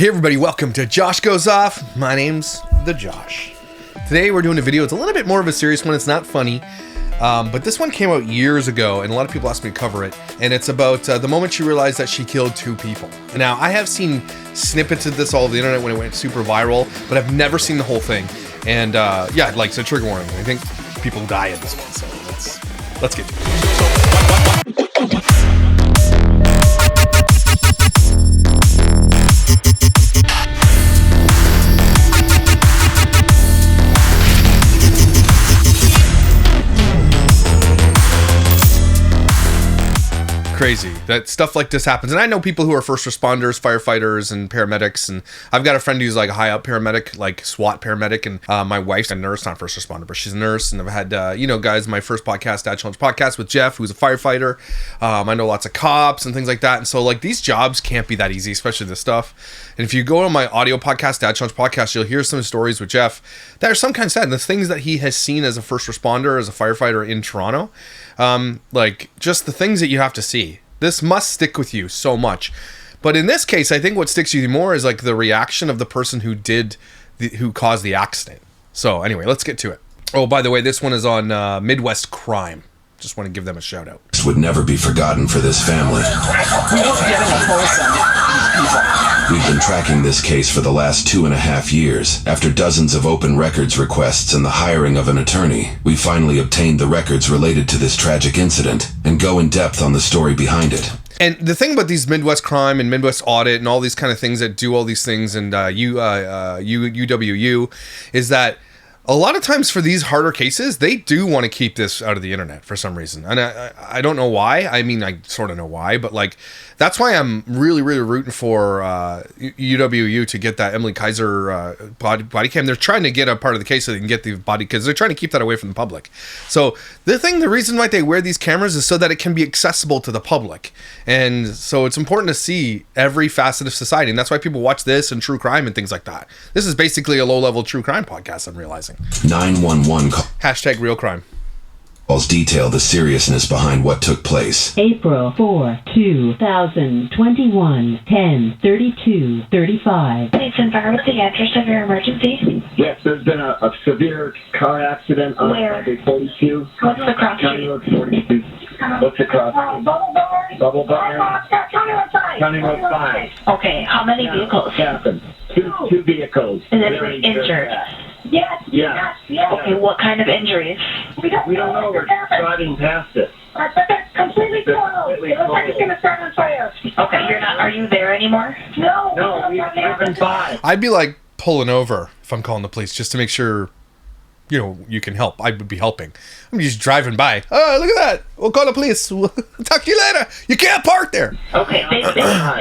Hey everybody, welcome to Josh Goes Off. My name's The Josh. Today we're doing a video. It's a little bit more of a serious one. It's not funny, but this one came out years ago and a lot of people asked me to cover it. And it's about the moment she realized that she killed 2 people. Now, I have seen snippets of this all over the internet when it went super viral, but I've never seen the whole thing. And yeah, like, so trigger warning. I think people die in this one, so let's get to it. Crazy that stuff like this happens. And I know people who are first responders, firefighters, and paramedics, and I've got a friend who's like a high up paramedic, like SWAT paramedic, and my wife's a nurse, not first responder, but she's a nurse. And I've had guys, my first podcast, Dad Challenge podcast with Jeff, who's a firefighter. I know lots of cops and things like that, and so like these jobs can't be that easy, especially this stuff. And if you go on my audio podcast, Dad Challenge podcast, you'll hear some stories with Jeff that are some kind of sad. The things that he has seen as a first responder, as a firefighter in Toronto, like just the things that you have to see. This must stick with you so much. But in this case, I think what sticks with you more is like the reaction of the person who caused the accident. So anyway, let's get to it. Oh, by the way, this one is on Midwest Crime. Just want to give them a shout out. This would never be forgotten for this family. We've been tracking this case for the last 2.5 years. After dozens of open records requests and the hiring of an attorney, we finally obtained the records related to this tragic incident and go in depth on the story behind it. And the thing about these Midwest Crime and Midwest Audit and all these kind of things that do all these things and UWU is that a lot of times for these harder cases, they do want to keep this out of the internet for some reason. And I don't know why. I mean, I sort of know why, but like, that's why I'm really, really rooting for UWU to get that Emily Kaiser body cam. They're trying to get a part of the case so they can get the body, because they're trying to keep that away from the public. So the reason why they wear these cameras is so that it can be accessible to the public. And so it's important to see every facet of society. And that's why people watch this and true crime and things like that. This is basically a low-level true crime podcast, I'm realizing. 911 Hashtag real crime. calls detail the seriousness behind what took place. April 4, 2021, 10:32:35. Please confirm the address of your emergency. Yes, there's been a severe car accident on Highway 42. What's the cross County street? Road 42. What's the cross street? Bubble Bar. County Road 5. Okay, how many vehicles? Happened. Two vehicles. Is anyone injured? Yes. Okay, what kind of injuries? We don't know. We're driving past it. It's completely closed. It looks like it's going to start on fire. Okay, are you there anymore? No, we've driven by. I'd be like pulling over if I'm calling the police just to make sure, you can help. I would be helping. I'm just driving by. Oh, look at that. We'll call the police. We'll talk to you later. You can't park there. Okay,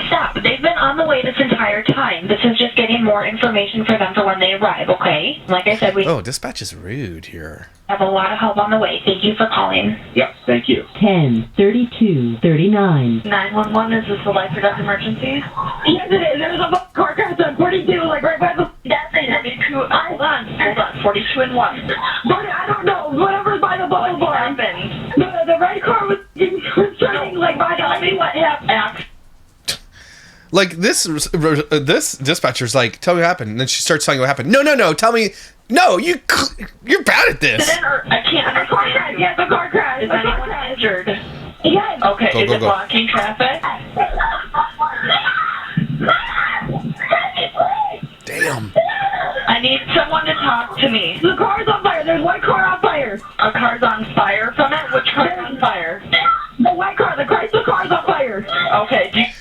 stop. They've been on the way this entire time. This is just getting more information for them for when they arrive, okay? Like I said, we dispatch is rude here. have a lot of help on the way. Thank you for calling. Yep, thank you. 10:32:39. 911, is this a life or death emergency? Yes, it is. There's a car crash on 42, like right by the gas station. Hold on. 42 and 1. But I don't know. Whatever's by the bubble bar. What happened? The red car was turning like by the. Tell me what happened. Like this dispatcher's like, tell me what happened. And then she starts telling you what happened. No. Tell me. No, you're bad at this. I can't understand. Yes, the car crash. Is anyone injured? Yes. Okay, Go, is go, it go. blocking traffic? Damn. I need someone to talk to me. The car's on fire. There's one car on fire. A car's on fire from it? Which car's on fire? The white car. The Chrysler car's on fire. Okay.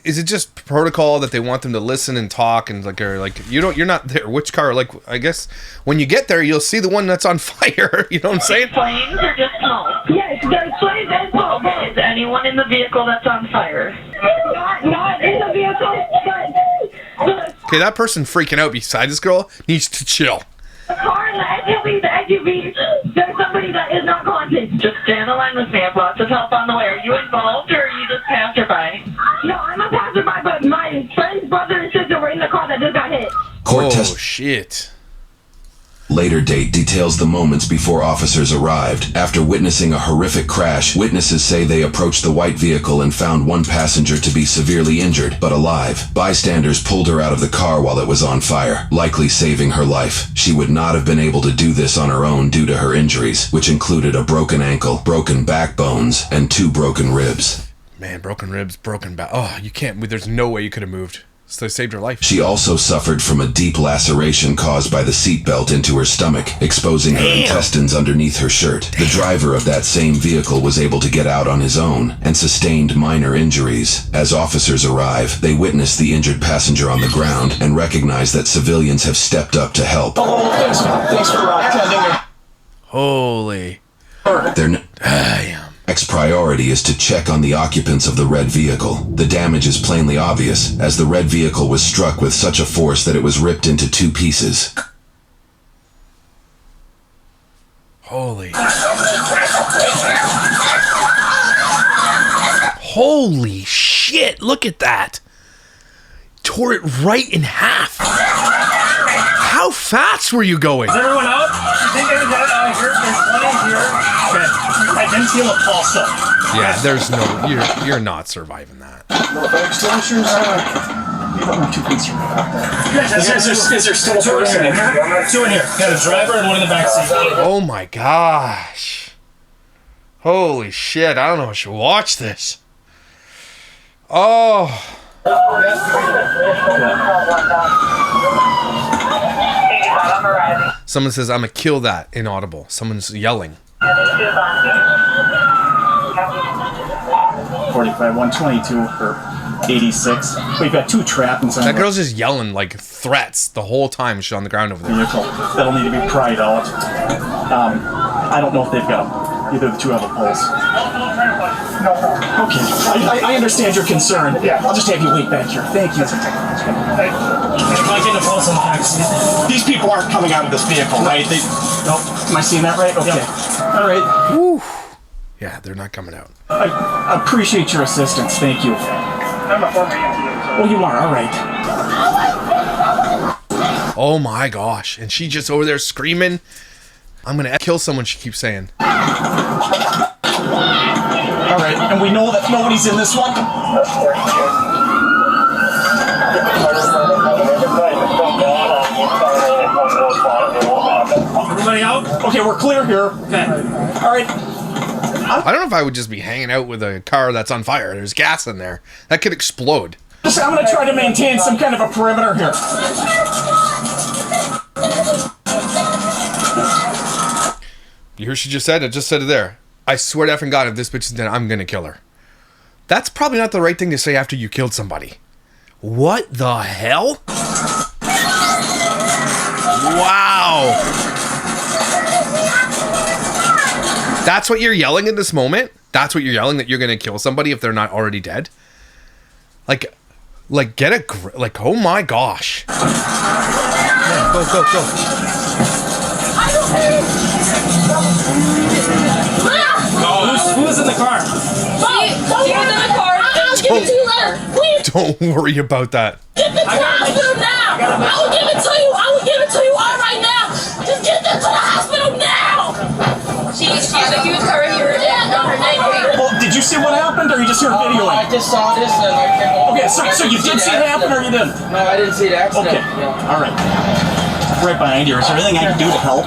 Is it just protocol that they want them to listen and talk and you're not there? Which car? Like, I guess when you get there, you'll see the one that's on fire. You know what I'm saying? Flames or just smoke? Yes, there's flames and smoke. Okay, is anyone in the vehicle that's on fire? Not in the vehicle, but Okay, that person freaking out beside this girl needs to chill. the car and the SUV, there's somebody that is not conscious. Just stay on the line with me. I have lots of help on the way. Are you involved or are you just passerby? No, I'm a passerby, but my friend's brother and sister were in the car that just got hit. Oh, shit. Later date details the moments before officers arrived. After witnessing a horrific crash, witnesses say they approached the white vehicle and found one passenger to be severely injured, but alive. Bystanders pulled her out of the car while it was on fire, likely saving her life. She would not have been able to do this on her own due to her injuries, which included a broken ankle, broken backbones, and 2 broken ribs. Man, broken ribs, broken back. Oh, you can't. There's no way you could have moved. So they saved her life. She also suffered from a deep laceration caused by the seatbelt into her stomach, exposing her intestines underneath her shirt. The driver of that same vehicle was able to get out on his own and sustained minor injuries. As officers arrive, they witness the injured passenger on the ground and recognize that civilians have stepped up to help. Thanks for attending. Holy. Their next priority is to check on the occupants of the red vehicle. The damage is plainly obvious, as the red vehicle was struck with such a force that it was ripped into 2 pieces. Holy. Holy shit, look at that. Tore it right in half. How fast were you going? Is everyone out? I think everyone's out here. There's plenty here. Okay. I didn't feel a pulse though. Yeah, there's no, you're not surviving that. No extensions. I'm too concerned about that. Is there still 2 in here? 2 in here. Got a driver and 1 in the back seat. Oh my gosh. Holy shit, I don't know if I should watch this. Oh. Someone says, I'm gonna kill that. Inaudible. Someone's yelling. 45, 122 or 86. We've got 2 trapped inside That girl's just yelling like threats the whole time she's on the ground over there. vehicle. That'll need to be pried out. I don't know if they've got either of the 2 have a pulse. Okay, I understand your concern. I'll just have you wait back here. Thank you. If I get a pulse on the back seat. These people aren't coming out of this vehicle, right? Nope. Am I seeing that right? Okay. All right. Woo. Yeah, they're not coming out. I appreciate your assistance. Thank you. I'm a former Oh, you are? All right. Oh my gosh. And she just over there screaming. I'm gonna kill someone, she keeps saying. All right. And we know that nobody's in this one? Everybody out? Okay, we're clear here. Okay. All right. I don't know if I would just be hanging out with a car that's on fire. There's gas in there. That could explode. I'm going to try to maintain some kind of a perimeter here. You hear what she just said? It just said it there. I swear to effing God, if this bitch is dead, I'm gonna kill her. That's probably not the right thing to say after you killed somebody. What the hell? Wow. That's what you're yelling in this moment? That's what you're yelling, that you're gonna kill somebody if they're not already dead? Like get a like, oh my gosh. Yeah, go. Who's in the car? She was in the car. I'll give it to you later. Please. Don't worry about that. Get this to the hospital now. I will give it to you. I will give it to you all right now. Just get this to the hospital now. She's a huge car here. Well, did you see what happened, or you just heard videoing? I just saw this and I came over. Okay, so you did see it happen, or you didn't? No, I didn't see the accident. Okay, all right. Right behind you. Is there anything I can do to help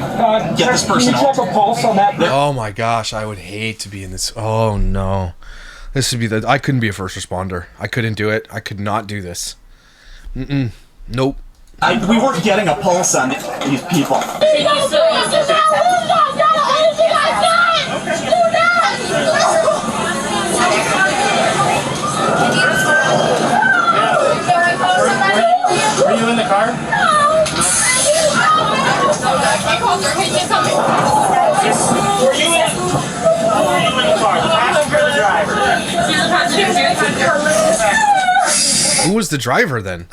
get this person out? Check a pulse on that. Oh my gosh, I would hate to be in this. Oh no. This would be I couldn't be a first responder. I couldn't do it. I could not do this. Nope. We weren't getting a pulse on these people. Were you in the car? I called her. Can you come? Were you in the car? The passenger or the driver? Who was the driver then?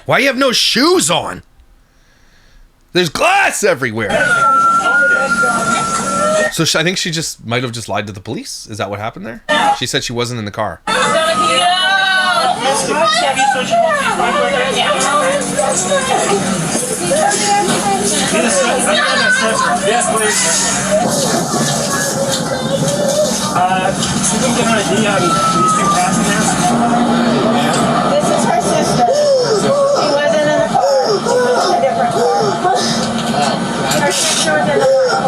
Why you have no shoes on? There's glass everywhere. So I think she just might have just lied to the police. Is that what happened there? She said she wasn't in the car. sister. Yes, please. You can get an ID on these two passengers. This is her sister. She wasn't in the car. She was in a different car. Her sister was in the white car.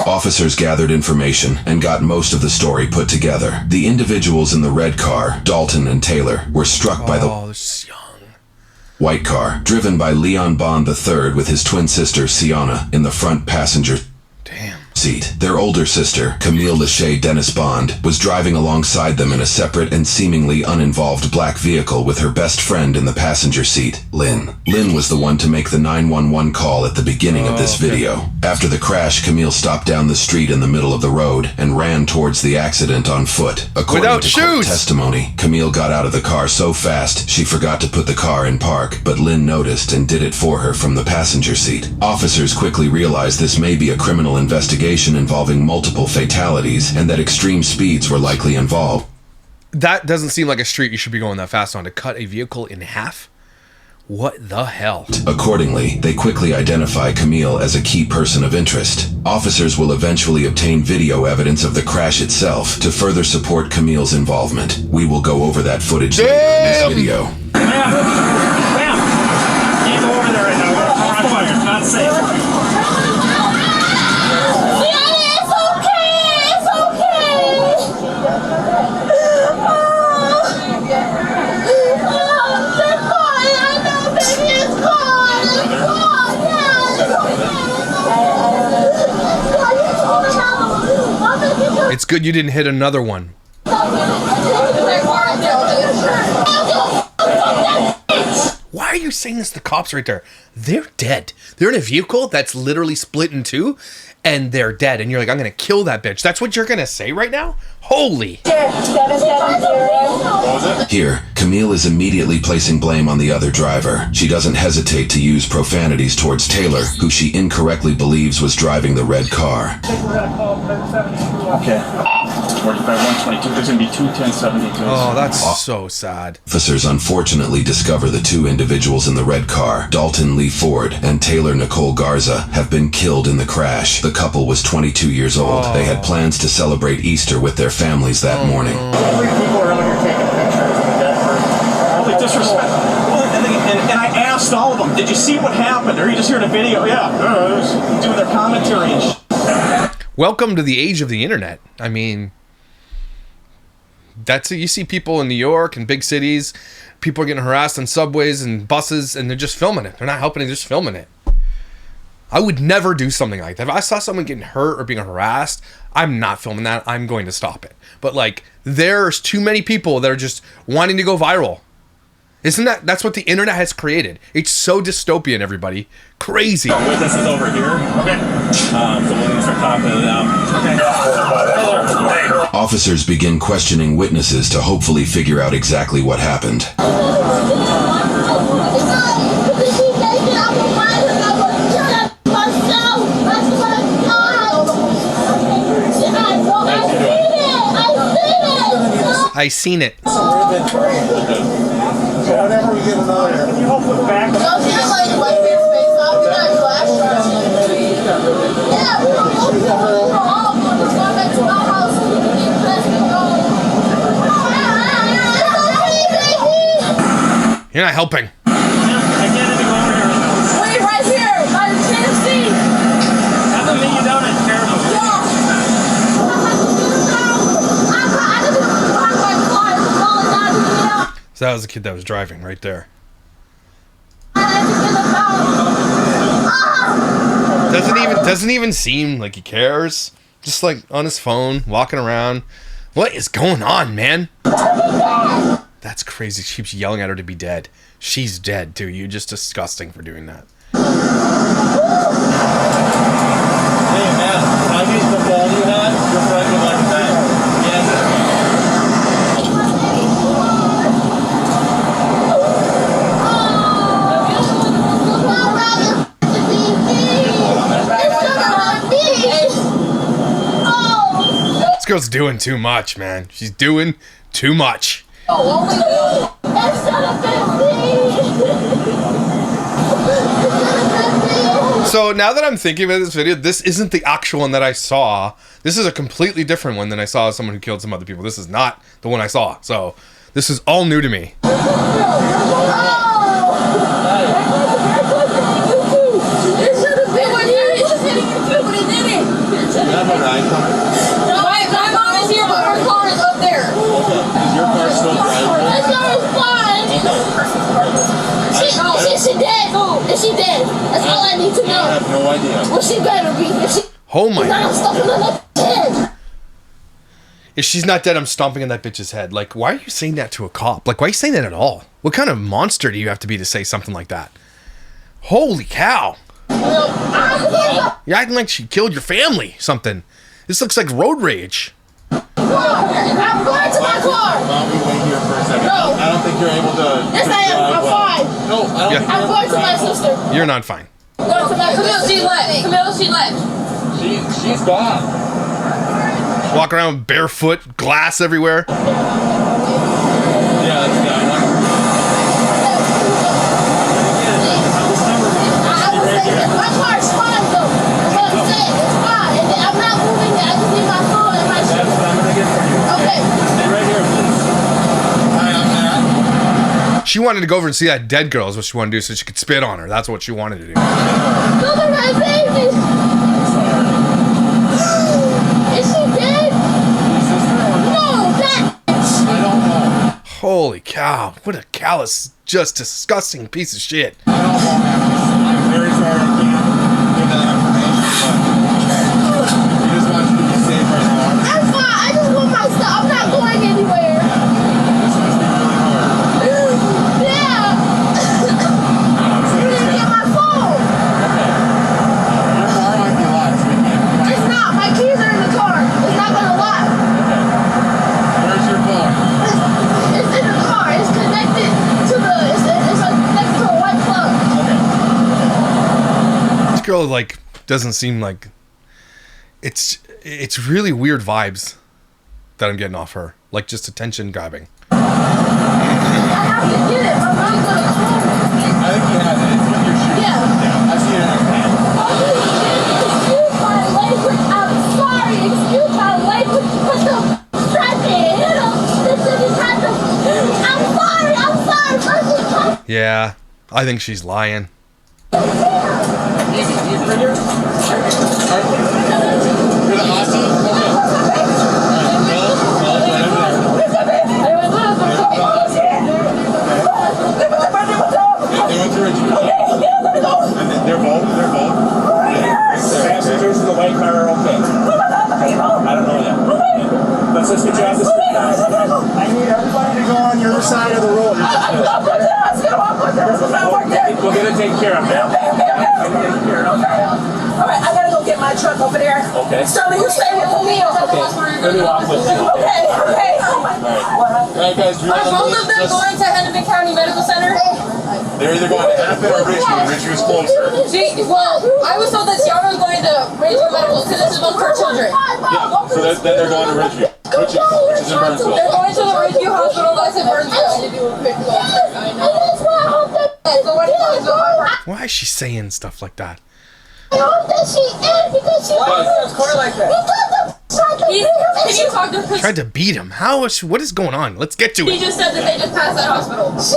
Officers gathered information and got most of the story put together. The individuals in the red car, Dalton and Taylor, were struck by the white car, driven by Leon Bond III with his twin sister Sienna in the front passenger seat. Their older sister, Camille Lachey Dennis Bond, was driving alongside them in a separate and seemingly uninvolved black vehicle with her best friend in the passenger seat, Lynn. Lynn was the one to make the 911 call at the beginning of this video. After the crash, Camille stopped down the street in the middle of the road and ran towards the accident on foot. According to court testimony, Camille got out of the car so fast she forgot to put the car in park, but Lynn noticed and did it for her from the passenger seat. Officers quickly realized this may be a criminal investigation involving multiple fatalities and that extreme speeds were likely involved. That doesn't seem like a street you should be going that fast on, to cut a vehicle in half. What the hell? Accordingly, they quickly identify Camille as a key person of interest. Officers will eventually obtain video evidence of the crash itself to further support Camille's involvement. We will go over that footage later in this video. Ma'am! Can't go over there right now. We're on fire. It's not safe. It's good you didn't hit another one. Why are you saying this to the cops right there? They're dead. They're in a vehicle that's literally split in two, and they're dead. And you're like, I'm going to kill that bitch. That's what you're going to say right now? Holy. 770. Here, Camille is immediately placing blame on the other driver. She doesn't hesitate to use profanities towards Taylor, who she incorrectly believes was driving the red car. Okay. 45-122. There's going to be two 1072s. Oh, that's so sad. Officers unfortunately discover the two individuals in the red car, Dalton Lee Ford and Taylor Nicole Garza, have been killed in the crash. The couple was 22 years old. They had plans to celebrate Easter with their families that morning. Three people are out here taking pictures of the dead person. Holy disrespect. And I asked all of them, did you see what happened? Or are you just hearing a video? Yeah. Doing their commentary and Welcome to the age of the internet. I mean, that's it. You see people in New York and big cities, people are getting harassed on subways and buses, and they're just filming it. They're not helping, they're just filming it. I would never do something like that. If I saw someone getting hurt or being harassed, I'm not filming that. I'm going to stop it. But like, there's too many people that are just wanting to go viral. That's what the internet has created. It's so dystopian, everybody. Crazy. Witness is over here. Okay. So we're going to start talking to them. Okay. Officers begin questioning witnesses to hopefully figure out exactly what happened. I seen it. Whenever we get another. Can you hold the back? You're not helping. I can't even go over here. Wait, right here, by the Tennessee. Have them meet you down at Terrible. So that was the kid that was driving right there. Doesn't even seem like he cares. Just like on his phone, walking around. What is going on, man? That's crazy. She keeps yelling at her to be dead. She's dead too. You're just disgusting for doing that. Hey man, can I use the phone you had? You're driving like that. This girl's doing too much, man. She's doing too much. Oh, only you. That should have been me. So now that I'm thinking about this video, this isn't the actual one that I saw. This is a completely different one than I saw of someone who killed some other people. This is not the one I saw. So this is all new to me. My mom is here, but her car is up there. Okay. Is your car still driving? That car is fine. She dead. Is she dead? That's all I need to know. I have no idea. Well, she better be. If she Oh my not, I'm stuffing on that head. If she's not dead, I'm stomping on that bitch's head. Like, why are you saying that to a cop? Like, why are you saying that at all? What kind of monster do you have to be to say something like that? Holy cow. You're acting like she killed your family, something. This looks like road rage. I'm going to my car. Mom, we wait here for a second. No. I don't think you're able to. Yes, I am. I'm fine. No, I don't think I'm going to my sister. You're not fine. Camille, she left. Camille, she left. She's gone. Walk around barefoot, glass everywhere. Yeah, that's that one. My car's fine though. That's what I'm saying. It's fine. And I'm not moving it. I just need my phone and my shit. That's what I'm gonna get for you. Okay. Stay right here, please. Hi, I'm Matt. She wanted to go over and see that dead girl is what she wanted to do so she could spit on her. That's what she wanted to do. Look at my baby. Is she dead? No, that bitch. I don't know. Holy cow. What a callous, just disgusting piece of shit. I don't know, man. I'm very sorry I can't give that information, but we just want you to be safe right now. I'm fine. I just want my stuff. I'm not going anywhere. This must be really hard. Yeah. You didn't get my phone. Your car might be locked, so we can't. It's not. My keys are in the car. It's not gonna lock. Where's your phone? It's in the car. It's connected to the. It's connected to a white plug. This girl, like, doesn't seem like... It's really weird vibes that I'm getting off her. Like, just attention grabbing. I have to get it. My mom's gonna call me. I think you have it. It's with your shoes. Yeah. I see it in her hand. Excuse my language. I'm sorry. Excuse my language. Put the strap in. This is kind of. I'm sorry. Yeah, I think she's lying. Easy right here. You're the Aussie? Okay. They went to Richmond. And they're both? The passengers in the white car are okay. I don't know yet. Let's just get you off the street now. I need everybody to go on your side of the road. We'll get it taken care of, man. Alright, I gotta go get my truck over there. Okay. Sterling, you stay with Camille. Let me walk with you. Okay. Alright, guys, do you Are want both of them going to Hennepin County Medical Center? They're either going to Hennepin or Richmond. Richmond's closer. Well, I was told that Tiara was going to Richmond Medical because this is both for children. Yeah, so then they're going to Richmond, which is in Burnsville. They're going to the Ridgeview Hospital that's in Burnsville. So what do you want to do? Why is she saying stuff like that? I hope that she is because she was car like that. Can you talk to her? Tried to beat him. What is going on? Let's get to He it. just said that they just passed that hospital. She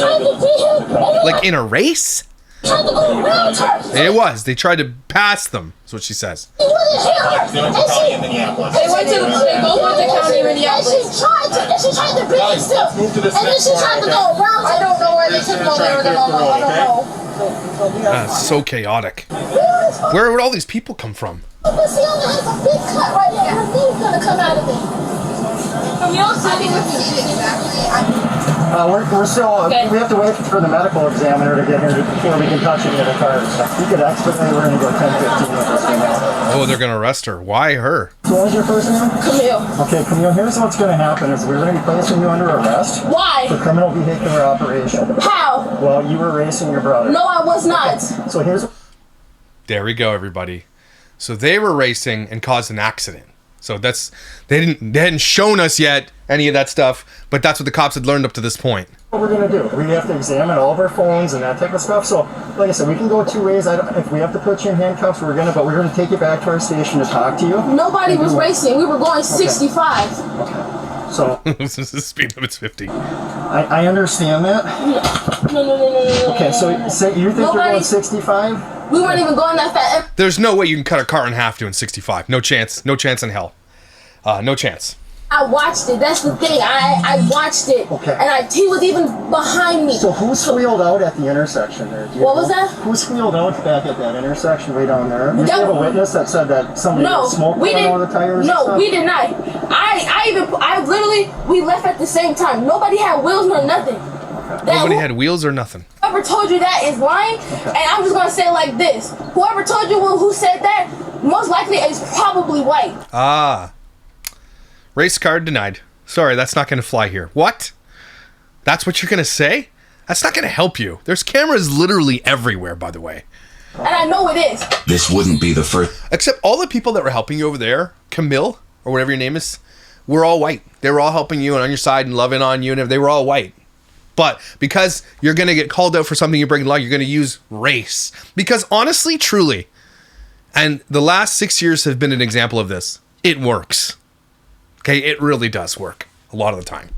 tried to beat him. Like in a race? Tried to go around her. It was. They tried to pass them. That's what she says. He wasn't here. They went to County in Minneapolis. They both went to County Minneapolis. And she tried to beat him still. Move to this And then next she corner, tried to okay? go around. I don't know where they took him over there. I don't know. So chaotic. Where would all these people come from? But see, Anna has a big cut right here. Her knee's gonna come out of it. Camille said he was We're still, we have to wait for the medical examiner to get here before we can touch any of the cars. We could expedite, we're going to go 10-15 with this thing now. Oh, they're going to arrest her. Why her? So what was your first name? Camille. Okay, Camille, here's what's going to happen is we're going to be placing you under arrest. Why? For criminal vehicular operation. How? Well, you were racing your brother. No, I was not. So here's... There we go, everybody. So they were racing and caused an accident. So that's they hadn't shown us yet any of that stuff, but that's what the cops had learned up to this point. What we're gonna do? We have to examine all of our phones and that type of stuff. So, like I said, we can go two ways. If we have to put you in handcuffs, we're gonna take you back to our station to talk to you. Nobody was racing. We were going 65. Okay. So the speed limit's 50. I understand that. No. Okay, so say you think you're going 65? We weren't even going that fast. There's no way you can cut a car in half doing 65. No chance. No chance in hell. No chance. I watched it. That's the thing. I watched it. Okay. And he was even behind me. So who squealed out at the intersection there? What was that? Who squealed out back at that intersection way down there? Did you have a witness that said that somebody got smoke on all the tires? No, we did not. We left at the same time. Nobody had wheels nor nothing. Nobody had wheels or nothing. Whoever told you that is lying, and I'm just gonna say it like this: whoever told you who said that, most likely is probably white. Race card denied. Sorry, that's not going to fly here. What? That's what you're going to say? That's not going to help you. There's cameras literally everywhere, by the way. And I know it is. This wouldn't be the first. Except all the people that were helping you over there, Camille, or whatever your name is, were all white. They were all helping you and on your side and loving on you, and they were all white. But because you're going to get called out for something you break the law, you're going to use race. Because honestly, truly, and the last 6 years have been an example of this, it works. Okay, it really does work a lot of the time.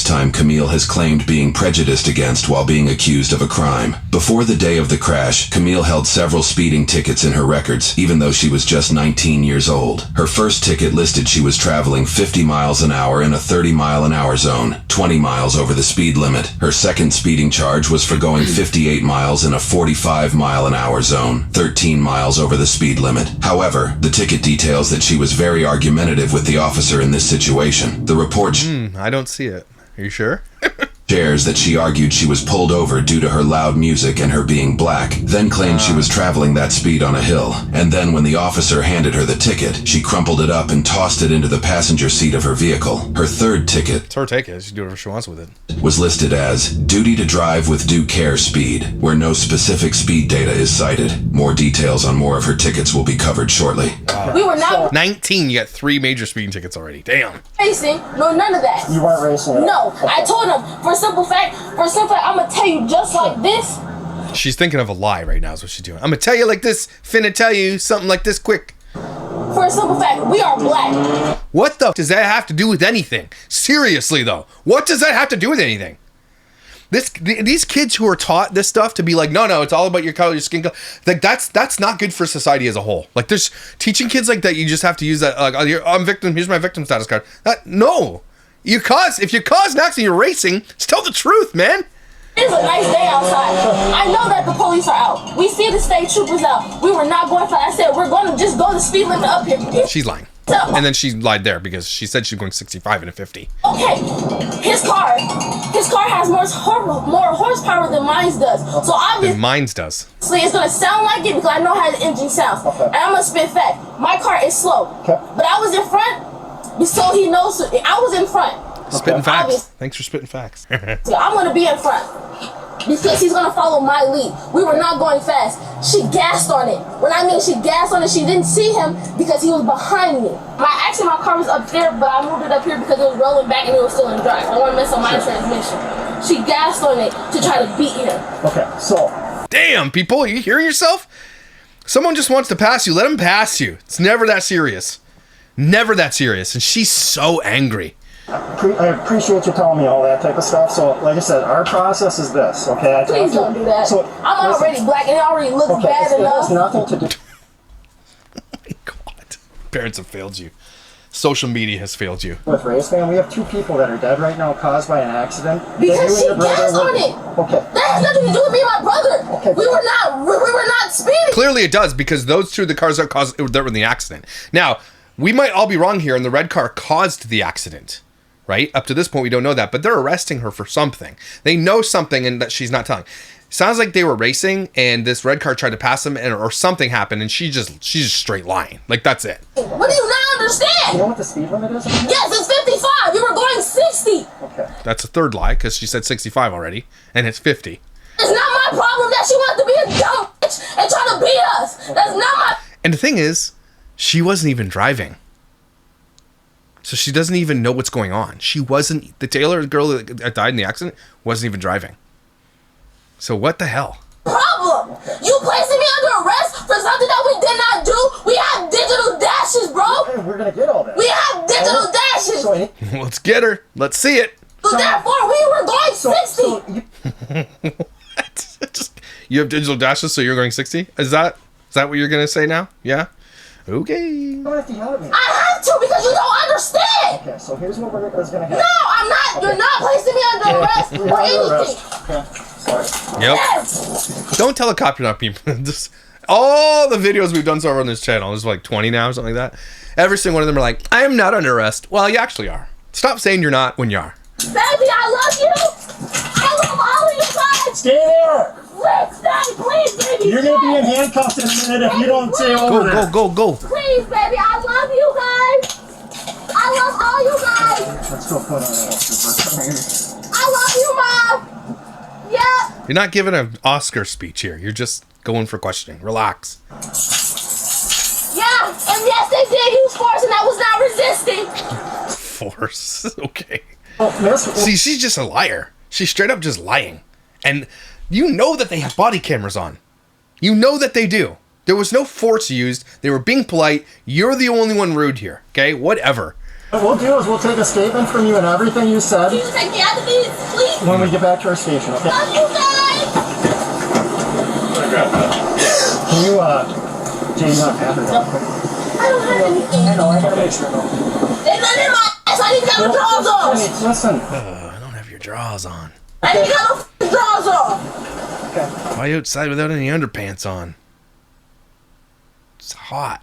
Time Camille has claimed being prejudiced against while being accused of a crime. Before the day of the crash, Camille held several speeding tickets in her records, even though she was just 19 years old. Her first ticket listed she was traveling 50 miles an hour in a 30-mile-an-hour zone, 20 miles over the speed limit. Her second speeding charge was for going 58 miles in a 45-mile-an-hour zone, 13 miles over the speed limit. However, the ticket details that she was very argumentative with the officer in this situation. The report I don't see it. Are you sure? shares that she argued she was pulled over due to her loud music and her being black, then claimed she was traveling that speed on a hill, and then when the officer handed her the ticket, she crumpled it up and tossed it into the passenger seat of her vehicle. Her third ticket, It's her ticket. She can do whatever she wants with it. was listed as duty to drive with due care speed, where no specific speed data is cited. More details on more of her tickets will be covered shortly. We were not 19, you got 3 major speeding tickets already. Damn. racing. No, none of that. You weren't racing at all? No, I told him for a simple fact, I'm gonna tell you just like this. She's thinking of a lie right now is what she's doing. I'm going to tell you like this, finna tell you something like this quick. For a simple fact, we are black. What the f- does that have to do with anything? Seriously though, what does that have to do with anything? These kids who are taught this stuff to be like, no, it's all about your color, your skin color. Like that's not good for society as a whole. Like there's teaching kids like that. You just have to use that. Like, I'm victim. Here's my victim status card. No, if you cause an accident, you're racing. Just tell the truth, man. It's a nice day outside. I know that the police are out. We see the state troopers out. We were not going for. I said we're going to just go the speed limit up here. She's lying. And then she lied there because she said she was going 65 in a 50. Okay, his car has more horsepower than mine does. So obviously, Mine does. it's gonna sound like it because I know how the engine sounds. And I'm gonna spit fact. My car is slow, but I was in front, so he knows. I was in front. Spitting facts. Obviously. Thanks for spitting facts. So I'm gonna be in front because he's gonna follow my lead. We were not going fast. She gassed on it. When I mean she gassed on it, she didn't see him because he was behind me. My car was up there, but I moved it up here because it was rolling back and it was still in drive. I don't want to mess up my transmission. She gassed on it to try to beat him. Okay, so Damn, people, are you hearing yourself? Someone just wants to pass you. Let them pass you. It's never that serious. Never that serious. And she's so angry. I appreciate you telling me all that type of stuff. So, like I said, our process is this, okay? Please don't do that. So, I'm already black and it already looks bad it enough. has nothing to do. Oh my God. Parents have failed you. Social media has failed you. With race, man, we have 2 people that are dead right now caused by an accident. Because she gassed on it. Okay. That has nothing to do with me and my brother. Okay. We were not speeding. Clearly it does because those 2 of the cars that were in the accident. Now, we might all be wrong here and the red car caused the accident. Right? Up to this point, we don't know that, but they're arresting her for something. They know something and that she's not telling. Sounds like they were racing and this red car tried to pass them or something happened and she's just straight lying. Like, that's it. What do you not understand? You know what the speed limit is? Yes, it's 55. You were going 60. Okay. That's a third lie because she said 65 already and it's 50. It's not my problem that she wanted to be a dumb bitch and try to beat us. That's not my... And the thing is, she wasn't even driving. So she doesn't even know what's going on. The Taylor girl that died in the accident wasn't even driving. So what the hell? Problem. You placing me under arrest for something that we did not do? We have digital dashes, bro. Okay, we're gonna get all that. We have digital dashes. So, Let's get her. Let's see it. So therefore, we were going 60. What? You have digital dashes, so you're going 60? Is that what you're gonna say now? Yeah. Okay. you don't have to yell at me. I have to because you don't understand. Okay, so here's what is gonna happen. No, I'm not. Okay. You're not placing me under arrest You're or under anything. arrest. Okay, sorry. Yep. Yes. Don't tell a cop you're not being. Just all the videos we've done so far on this channel, there's like 20 now, something like that. Every single one of them are like, I am not under arrest. Well, you actually are. Stop saying you're not when you are. Baby, I love you. I love all of you guys. Stay there. Please stay, please, baby. You're gonna be in handcuffs in a minute if you don't stay over there. Go. Please, baby, I love you guys. I love all you guys. Let's go put on that. I love you, Mom. Yeah. You're not giving an Oscar speech here. You're just going for questioning. Relax. Yeah, and yes, they did use force, and I was not resisting. Force. Okay. Oh, miss. See, she's just a liar. She's straight up just lying. And you know that they have body cameras on. You know that they do. There was no force used. They were being polite. You're the only one rude here. Okay? Whatever. What we'll do is we'll take a statement from you and everything you said Can you take me out of these, please? when we get back to our station, okay? Love you guys. Can you, Jane, not have it real quick? I don't have anything. I know, I gotta make sure. There's nothing in my ass. I need to have the drawers off. Jenny, listen. I don't have your drawers on. I need to have the drawers off. Okay. Why are you outside without any underpants on? It's hot.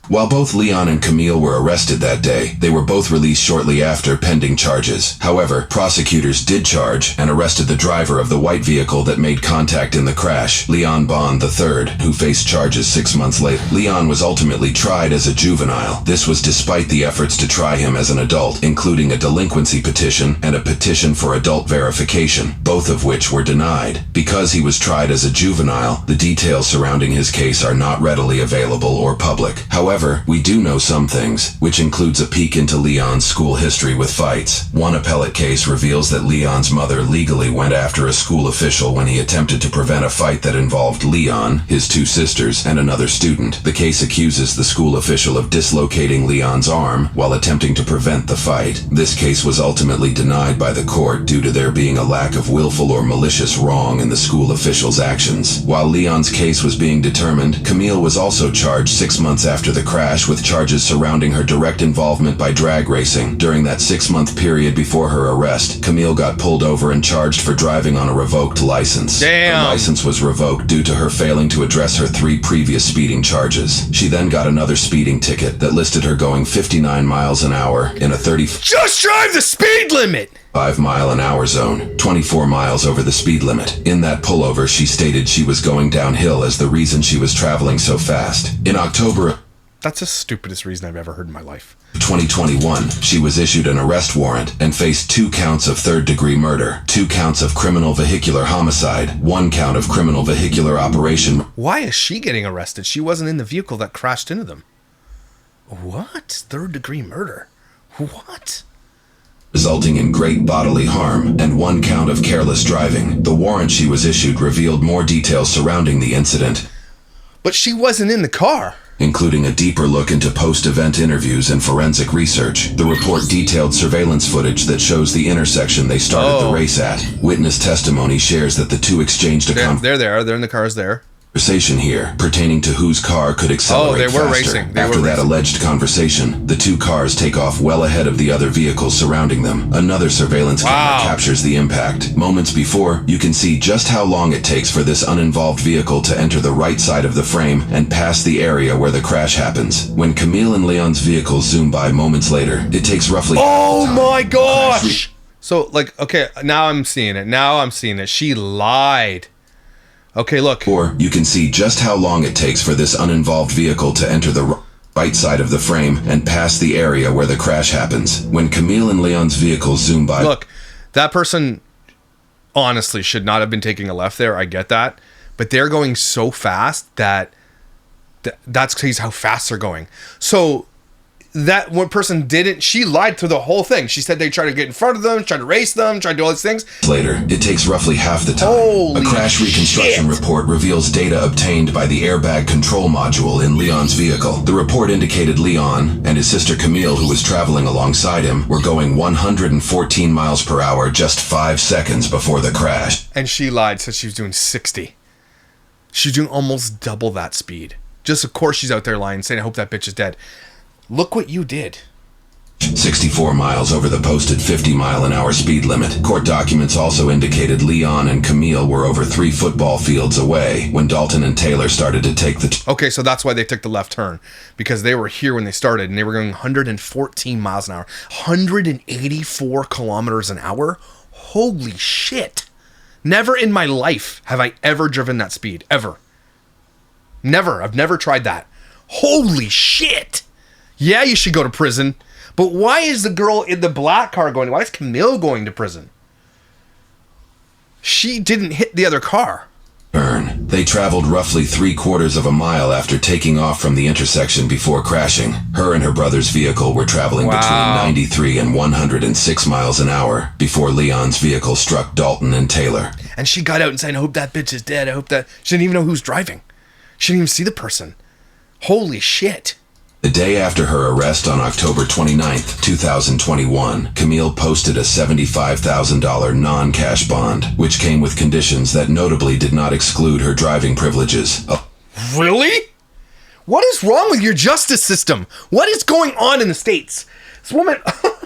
While both Leon and Camille were arrested that day, they were both released shortly after pending charges. However, prosecutors did charge and arrested the driver of the white vehicle that made contact in the crash, Leon Bond III, who faced charges 6 months later. Leon was ultimately tried as a juvenile. This was despite the efforts to try him as an adult, including a delinquency petition and a petition for adult verification, both of which were denied. Because he was tried as a juvenile, the details surrounding his case are not readily available or public. However, we do know some things, which includes a peek into Leon's school history with fights. One appellate case reveals that Leon's mother legally went after a school official when he attempted to prevent a fight that involved Leon, his two sisters, and another student. The case accuses the school official of dislocating Leon's arm while attempting to prevent the fight. This case was ultimately denied by the court due to there being a lack of willful or malicious wrong in the school official's actions. While Leon's case was being determined, Camille was also charged 6 months after the crash with charges surrounding her direct involvement by drag racing. During that 6-month period before her arrest, Camille got pulled over and charged for driving on a revoked license. Damn. Her license was revoked due to her failing to address her 3 previous speeding charges. She then got another speeding ticket that listed her going 59 miles an hour in a 35 Just drive the speed limit! mile an hour zone, 24 miles over the speed limit. In that pullover, she stated she was going downhill as the reason she was traveling so fast. In October That's the stupidest reason I've ever heard in my life. 2021, she was issued an arrest warrant and faced 2 counts of third-degree murder, 2 counts of criminal vehicular homicide, 1 count of criminal vehicular operation. Why is she getting arrested? She wasn't in the vehicle that crashed into them. What? Third-degree murder? What? Resulting in great bodily harm, and 1 count of careless driving. The warrant she was issued revealed more details surrounding the incident, But she wasn't in the car. including a deeper look into post-event interviews and forensic research. The report detailed surveillance footage that shows the intersection they started the race at. Witness testimony shares that the two exchanged a They're there. They're in the cars there. conversation here pertaining to whose car could accelerate they were faster. racing. They After were that racing. alleged conversation, the 2 cars take off well ahead of the other vehicles surrounding them. Another surveillance camera captures the impact. Moments before, you can see just how long it takes for this uninvolved vehicle to enter the right side of the frame and pass the area where the crash happens. When Camille and Leon's vehicles zoom by moments later, it takes roughly Oh my gosh! So, like, okay, now I'm seeing it. She lied. Okay, look. Or you can see just how long it takes for this uninvolved vehicle to enter the right side of the frame and pass the area where the crash happens. When Camille and Leon's vehicles zoom by... Look, that person honestly should not have been taking a left there. I get that. But they're going so fast that's how fast they're going. So that one person didn't. She lied through the whole thing. She said they tried to get in front of them, tried to race them, tried to do all these things. Later, it takes roughly half the time. Holy a crash reconstruction shit. report reveals data obtained by the airbag control module in Leon's vehicle. The report indicated Leon and his sister Camille, who was traveling alongside him, were going 114 miles per hour just 5 seconds before the crash. And she lied, said she was doing 60. She's doing almost double that speed. Just, of course, she's out there lying, saying, I hope that bitch is dead. Look what you did. 64 miles over the posted 50-mile-an-hour speed limit. Court documents also indicated Leon and Camille were over 3 football fields away when Dalton and Taylor started to take the... Okay, so that's why they took the left turn. Because they were here when they started, and they were going 114 miles an hour. 184 kilometers an hour? Holy shit. Never in my life have I ever driven that speed. Ever. Never. I've never tried that. Holy shit. Yeah, you should go to prison. But why is the girl in the black car going? Why is Camille going to prison? She didn't hit the other car. Turn. They traveled roughly 3/4 of a mile after taking off from the intersection before crashing. Her and her brother's vehicle were traveling between 93 and 106 miles an hour before Leon's vehicle struck Dalton and Taylor. And she got out and said, I hope that bitch is dead. I hope that... She didn't even know who's driving. She didn't even see the person. Holy shit. The day after her arrest on October 29th, 2021, Camille posted a $75,000 non-cash bond, which came with conditions that notably did not exclude her driving privileges. Really? What is wrong with your justice system? What is going on in the States? This woman... Oh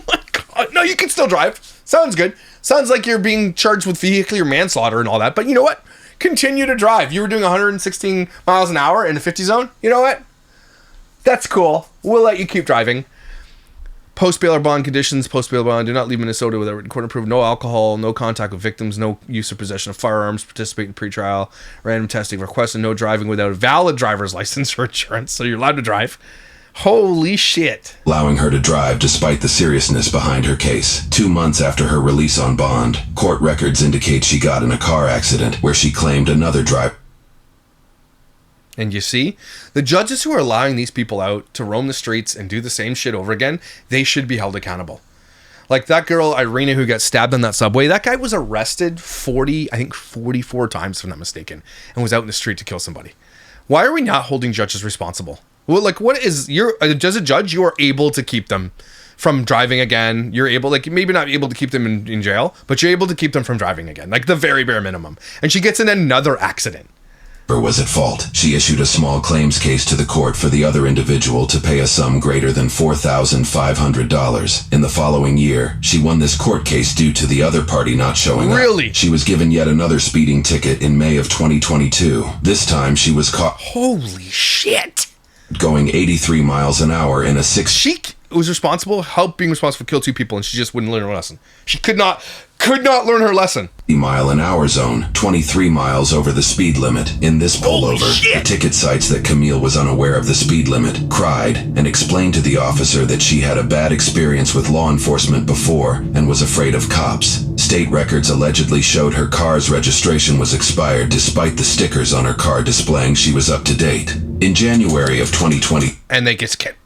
my God. No, you can still drive. Sounds good. Sounds like you're being charged with vehicular manslaughter and all that, but you know what? Continue to drive. You were doing 116 miles an hour in a 50 zone. You know what? That's cool. We'll let you keep driving. Post-bail bond conditions. Post-bail bond. Do not leave Minnesota without written court approved. No alcohol. No contact with victims. No use or possession of firearms. Participate in pretrial. Random testing. Request and no driving without a valid driver's license or insurance. So you're allowed to drive. Holy shit. Allowing her to drive despite the seriousness behind her case. 2 months after her release on bond, court records indicate she got in a car accident where she claimed another driver. And you see, the judges who are allowing these people out to roam the streets and do the same shit over again, they should be held accountable. Like that girl, Irina, who got stabbed on that subway, that guy was arrested 44 times, if I'm not mistaken, and was out in the street to kill somebody. Why are we not holding judges responsible? Well, like, what is, as a judge, you are able to keep them from driving again. You're able, like, maybe not able to keep them in jail, but you're able to keep them from driving again, like the very bare minimum. And she gets in another accident. Was at fault. She issued a small claims case to the court for the other individual to pay a sum greater than $4,500. In the following year, she won this court case due to the other party not showing up. Really? She was given yet another speeding ticket in May of 2022. This time she was caught. Holy shit. Going 83 miles an hour in a She was responsible, being responsible to kill 2 people, and she just wouldn't learn her lesson. She could not learn her lesson. mile-an-hour zone, 23 miles over the speed limit. In this pullover, the ticket cites that Camille was unaware of the speed limit, cried, and explained to the officer that she had a bad experience with law enforcement before and was afraid of cops. State records allegedly showed her car's registration was expired despite the stickers on her car displaying she was up to date. In January of 2020... And they get kept...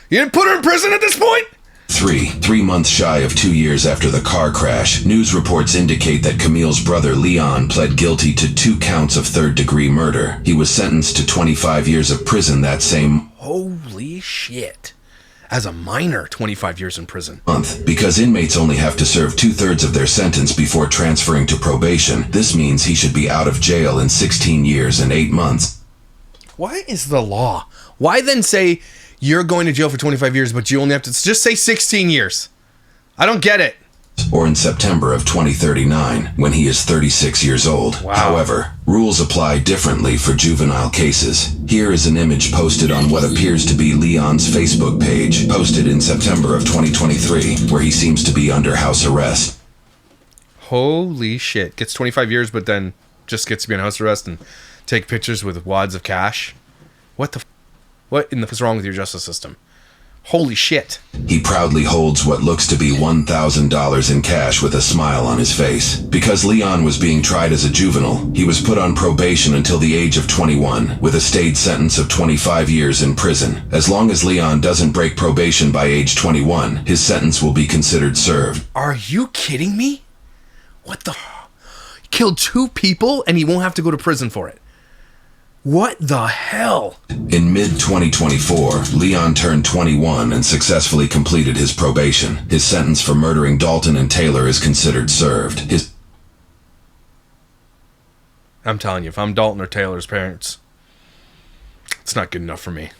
You didn't put her in prison at this point? 3 months shy of 2 years after the car crash, news reports indicate that Camille's brother Leon pled guilty to 2 counts of third-degree murder. He was sentenced to 25 years of prison that same... Holy shit. As a minor, 25 years in prison. ...month. Because inmates only have to serve 2/3 of their sentence before transferring to probation. This means he should be out of jail in 16 years and 8 months. Why is the law? Why then say... You're going to jail for 25 years, but you only have to just say 16 years. I don't get it. Or in September of 2039, when he is 36 years old. Wow. However, rules apply differently for juvenile cases. Here is an image posted on what appears to be Leon's Facebook page, posted in September of 2023, where he seems to be under house arrest. Holy shit. Gets 25 years, but then just gets to be on house arrest and take pictures with wads of cash. What the... What in the f*** is wrong with your justice system? Holy shit. He proudly holds what looks to be $1,000 in cash with a smile on his face. Because Leon was being tried as a juvenile, he was put on probation until the age of 21, with a stayed sentence of 25 years in prison. As long as Leon doesn't break probation by age 21, his sentence will be considered served. Are you kidding me? What the... He killed 2 people and he won't have to go to prison for it. What the hell? In mid-2024, Leon turned 21 and successfully completed his probation. His sentence for murdering Dalton and Taylor is considered served. I'm telling you, if I'm Dalton or Taylor's parents, it's not good enough for me.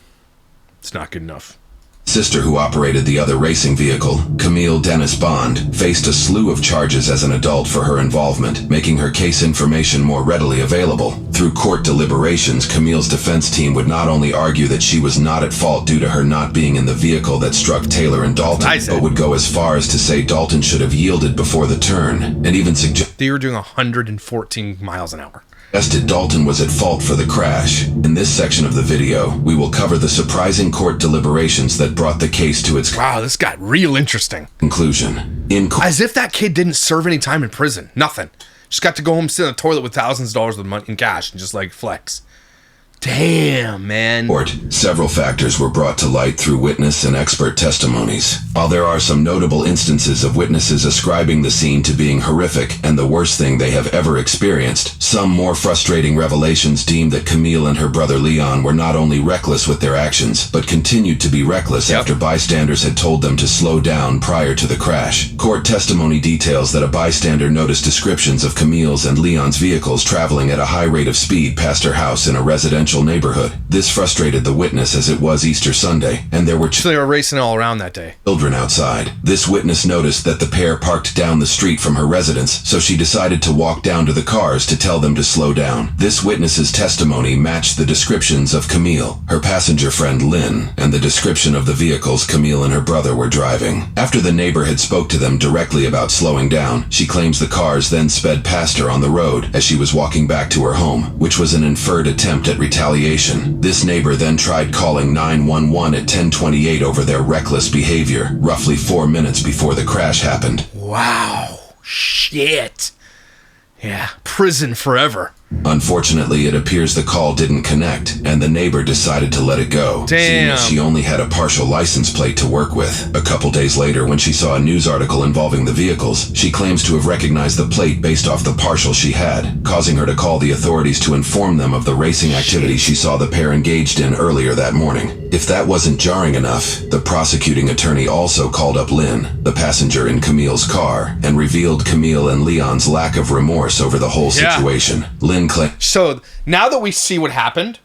It's not good enough. Sister, who operated the other racing vehicle, Camille Dennis Bond, faced a slew of charges as an adult for her involvement, making her case information more readily available. Through court deliberations, Camille's defense team would not only argue that she was not at fault due to her not being in the vehicle that struck Taylor and Dalton, but would go as far as to say Dalton should have yielded before the turn, and even suggest they were doing 114 miles an hour. Suggested Dalton was at fault for the crash. In this section of the video, we will cover the surprising court deliberations that brought the case to its wow, this got real interesting conclusion. As if that kid didn't serve any time in prison. Nothing. Just got to go home, sit in the toilet with thousands of dollars of money in cash and just like flex. Damn, man. Several factors were brought to light through witness and expert testimonies. While there are some notable instances of witnesses ascribing the scene to being horrific and the worst thing they have ever experienced, some more frustrating revelations deemed that Camille and her brother Leon were not only reckless with their actions, but continued to be reckless after bystanders had told them to slow down prior to the crash. Court testimony details that a bystander noticed descriptions of Camille's and Leon's vehicles traveling at a high rate of speed past her house in a residential neighborhood. This frustrated the witness as it was Easter Sunday, and there were so they were racing all around that day. Children outside. This witness noticed that the pair parked down the street from her residence, so she decided to walk down to the cars to tell them to slow down. This witness's testimony matched the descriptions of Camille, her passenger friend Lynn, and the description of the vehicles Camille and her brother were driving. After the neighbor had spoke to them directly about slowing down, she claims the cars then sped past her on the road as she was walking back to her home, which was an inferred attempt at retaliation. This neighbor then tried calling 911 at 10:28 over their reckless behavior, roughly 4 minutes before the crash happened. Wow. Shit. Yeah. Prison forever. Unfortunately, it appears the call didn't connect, and the neighbor decided to let it go. Seeing that she only had a partial license plate to work with. A couple days later, when she saw a news article involving the vehicles, she claims to have recognized the plate based off the partial she had, causing her to call the authorities to inform them of the racing activity she saw the pair engaged in earlier that morning. If that wasn't jarring enough, the prosecuting attorney also called up Lynn, the passenger in Camille's car, and revealed Camille and Leon's lack of remorse over the whole situation. Lynn So now that we see what happened,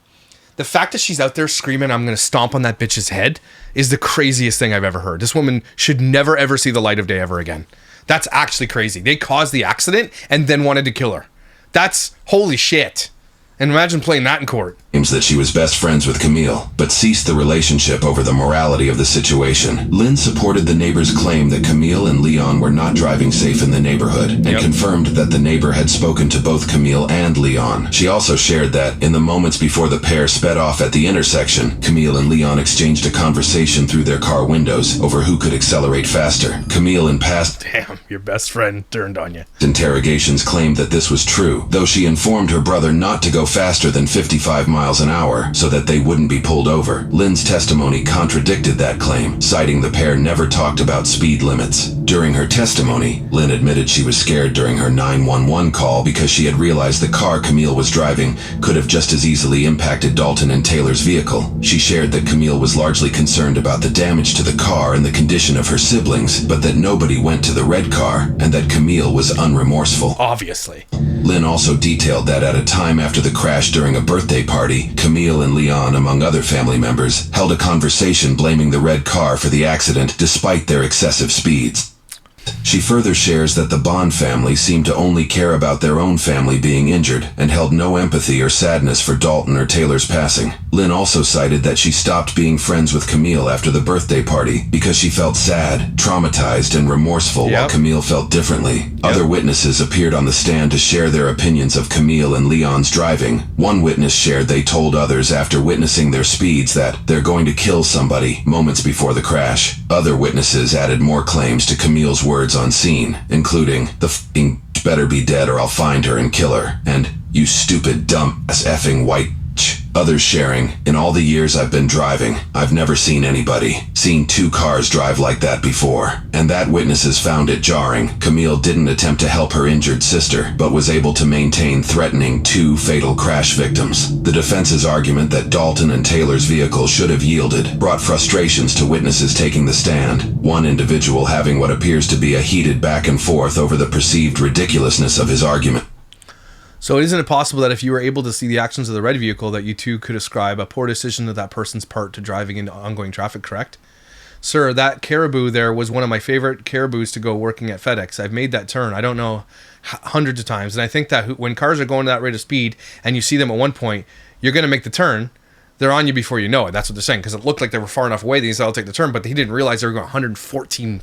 the fact that she's out there screaming, "I'm going to stomp on that bitch's head," is the craziest thing I've ever heard. This woman should never ever see the light of day ever again. That's actually crazy. They caused the accident and then wanted to kill her. That's holy shit. And imagine playing that in court. Claims that she was best friends with Camille, but ceased the relationship over the morality of the situation. Lynn supported the neighbor's claim that Camille and Leon were not driving safe in the neighborhood, and confirmed that the neighbor had spoken to both Camille and Leon. She also shared that, in the moments before the pair sped off at the intersection, Camille and Leon exchanged a conversation through their car windows over who could accelerate faster. Camille, in past your best friend turned on you interrogations, claimed that this was true, though she informed her brother not to go faster than 55 miles an hour so that they wouldn't be pulled over. Lynn's testimony contradicted that claim, citing the pair never talked about speed limits. During her testimony, Lynn admitted she was scared during her 911 call because she had realized the car Camille was driving could have just as easily impacted Dalton and Taylor's vehicle. She shared that Camille was largely concerned about the damage to the car and the condition of her siblings, but that nobody went to the red car, and that Camille was unremorseful. Obviously. Lynn also detailed that at a time after the crash during a birthday party, Camille and Leon, among other family members, held a conversation blaming the red car for the accident despite their excessive speeds. She further shares that the Bond family seemed to only care about their own family being injured and held no empathy or sadness for Dalton or Taylor's passing. Lynn also cited that she stopped being friends with Camille after the birthday party because she felt sad, traumatized, and remorseful while Camille felt differently. Other witnesses appeared on the stand to share their opinions of Camille and Leon's driving. One witness shared they told others after witnessing their speeds that they're going to kill somebody moments before the crash. Other witnesses added more claims to Camille's words on scene, including, "The f***ing better be dead or I'll find her and kill her," and "You stupid dumb ass effing white ch." Others sharing, "In all the years I've been driving, I've never seen two cars drive like that before." And that witnesses found it jarring. Camille didn't attempt to help her injured sister, but was able to maintain threatening 2 fatal crash victims. The defense's argument that Dalton and Taylor's vehicle should have yielded brought frustrations to witnesses taking the stand, one individual having what appears to be a heated back and forth over the perceived ridiculousness of his argument. So isn't it possible that if you were able to see the actions of the red vehicle, that you too could ascribe a poor decision of that person's part to driving into ongoing traffic, correct? Sir, that caribou there was one of my favorite caribous to go working at FedEx. I've made that turn, I don't know, hundreds of times. And I think that when cars are going at that rate of speed and you see them at one point, you're going to make the turn. They're on you before you know it. That's what they're saying, because it looked like they were far enough away that he said, "I'll take the turn," but he didn't realize they were going 114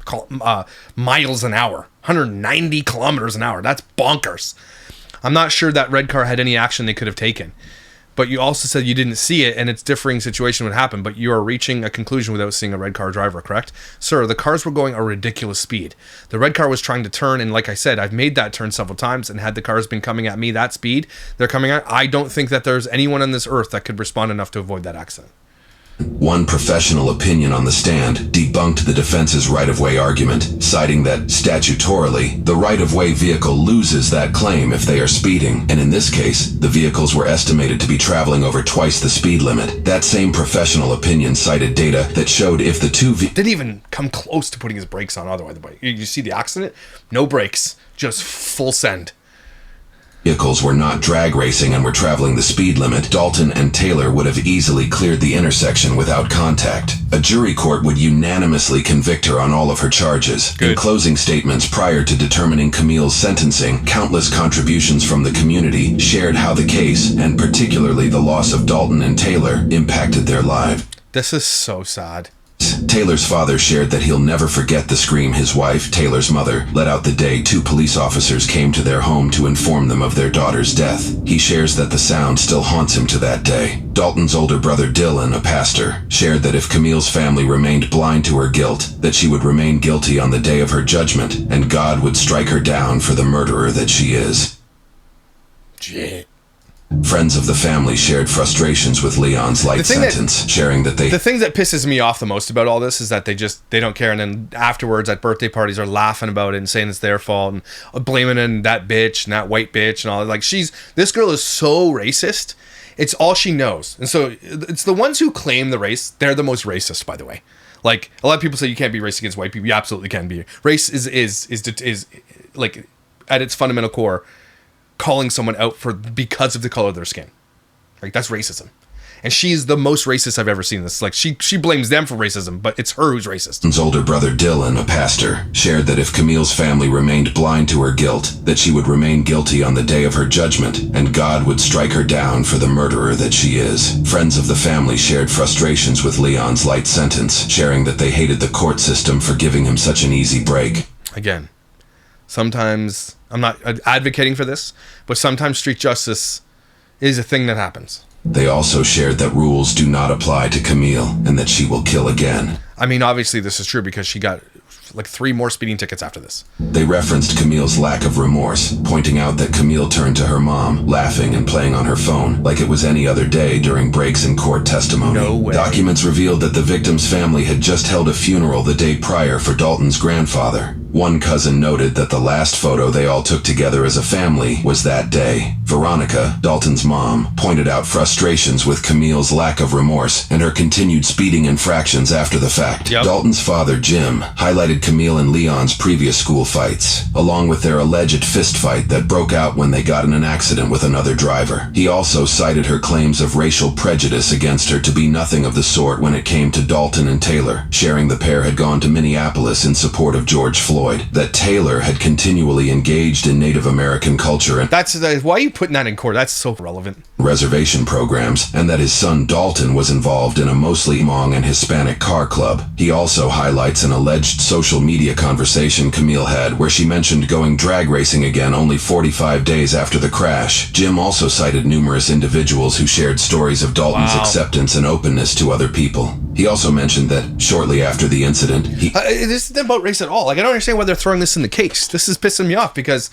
miles an hour, 190 kilometers an hour. That's bonkers. I'm not sure that red car had any action they could have taken. But you also said you didn't see it, and it's differing situation would happen, but you are reaching a conclusion without seeing a red car driver, correct? Sir, the cars were going a ridiculous speed. The red car was trying to turn, and like I said, I've made that turn several times, and had the cars been coming at me that speed, they're coming at, I don't think that there's anyone on this earth that could respond enough to avoid that accident. One professional opinion on the stand debunked the defense's right-of-way argument, citing that, statutorily, the right-of-way vehicle loses that claim if they are speeding, and in this case, the vehicles were estimated to be traveling over twice the speed limit. That same professional opinion cited data that showed if the two didn't even come close to putting his brakes on otherwise. You see the accident? No brakes, just full send. Vehicles were not drag racing and were traveling the speed limit, Dalton and Taylor would have easily cleared the intersection without contact. A jury court would unanimously convict her on all of her charges. Good. In closing statements prior to determining Camille's sentencing, countless contributions from the community shared how the case, and particularly the loss of Dalton and Taylor, impacted their lives. This is so sad. Taylor's father shared that he'll never forget the scream his wife, Taylor's mother, let out the day 2 police officers came to their home to inform them of their daughter's death. He shares that the sound still haunts him to that day. Dalton's older brother Dylan, a pastor, shared that if Camille's family remained blind to her guilt, that she would remain guilty on the day of her judgment, and God would strike her down for the murderer that she is. Shit. Friends of the family shared frustrations with Leon's light sentence, sharing that they... The thing that pisses me off the most about all this is that they don't care, and then afterwards at birthday parties are laughing about it and saying it's their fault and blaming it on that bitch and that white bitch and all. Like, this girl is so racist. It's all she knows. And so it's the ones who claim the race, they're the most racist, by the way. Like, a lot of people say you can't be racist against white people. You absolutely can be. Race is like, at its fundamental core, calling someone out because of the color of their skin. Like, that's racism. And she's the most racist I've ever seen this. Like, she blames them for racism, but it's her who's racist. His older brother Dylan, a pastor, shared that if Camille's family remained blind to her guilt, that she would remain guilty on the day of her judgment, and God would strike her down for the murderer that she is. Friends of the family shared frustrations with Leon's light sentence, sharing that they hated the court system for giving him such an easy break. Again, sometimes, I'm not advocating for this, but sometimes street justice is a thing that happens. They also shared that rules do not apply to Camille and that she will kill again. I mean, obviously this is true because she got like 3 more speeding tickets after this. They referenced Camille's lack of remorse, pointing out that Camille turned to her mom, laughing and playing on her phone like it was any other day during breaks in court testimony. No way. Documents revealed that the victim's family had just held a funeral the day prior for Dalton's grandfather. One cousin noted that the last photo they all took together as a family was that day. Veronica, Dalton's mom, pointed out frustrations with Camille's lack of remorse and her continued speeding infractions after the fact. Yep. Dalton's father, Jim, highlighted Camille and Leon's previous school fights, along with their alleged fist fight that broke out when they got in an accident with another driver. He also cited her claims of racial prejudice against her to be nothing of the sort when it came to Dalton and Taylor, sharing the pair had gone to Minneapolis in support of George Floyd, that Taylor had continually engaged in Native American culture and why are you putting that in court? That's so relevant. Reservation programs, and that his son Dalton was involved in a mostly Hmong and Hispanic car club. He also highlights an alleged social media conversation Camille had where she mentioned going drag racing again only 45 days after the crash. Jim also cited numerous individuals who shared stories of Dalton's acceptance and openness to other people. He also mentioned that shortly after the incident, this isn't about race at all. Like, I don't understand why they're throwing this in the case. This is pissing me off because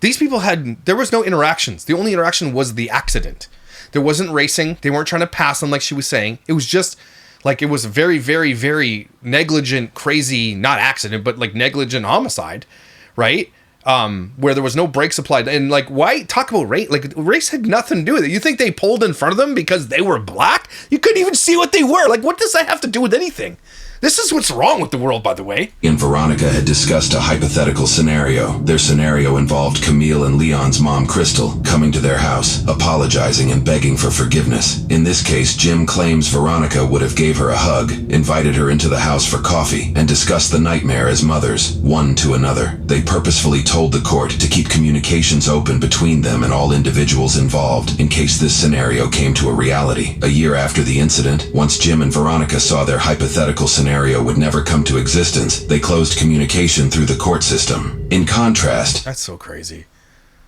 these people there was no interactions. The only interaction was the accident. There wasn't racing. They weren't trying to pass them like she was saying. It was just like, it was a very, very, very negligent, crazy, not accident, but like negligent homicide, right? Where there was no brakes applied. And like, why talk about race? Like, race had nothing to do with it. You think they pulled in front of them because they were black? You couldn't even see what they were. Like, what does that have to do with anything? This is what's wrong with the world, by the way. and Veronica had discussed a hypothetical scenario. Their scenario involved Camille and Leon's mom, Crystal, coming to their house, apologizing and begging for forgiveness. In this case, Jim claims Veronica would have gave her a hug, invited her into the house for coffee, and discussed the nightmare as mothers, one to another. They purposefully told the court to keep communications open between them and all individuals involved, in case this scenario came to a reality. A year after the incident, once Jim and Veronica saw their hypothetical scenario would never come to existence, they closed communication through the court system. In contrast, that's so crazy.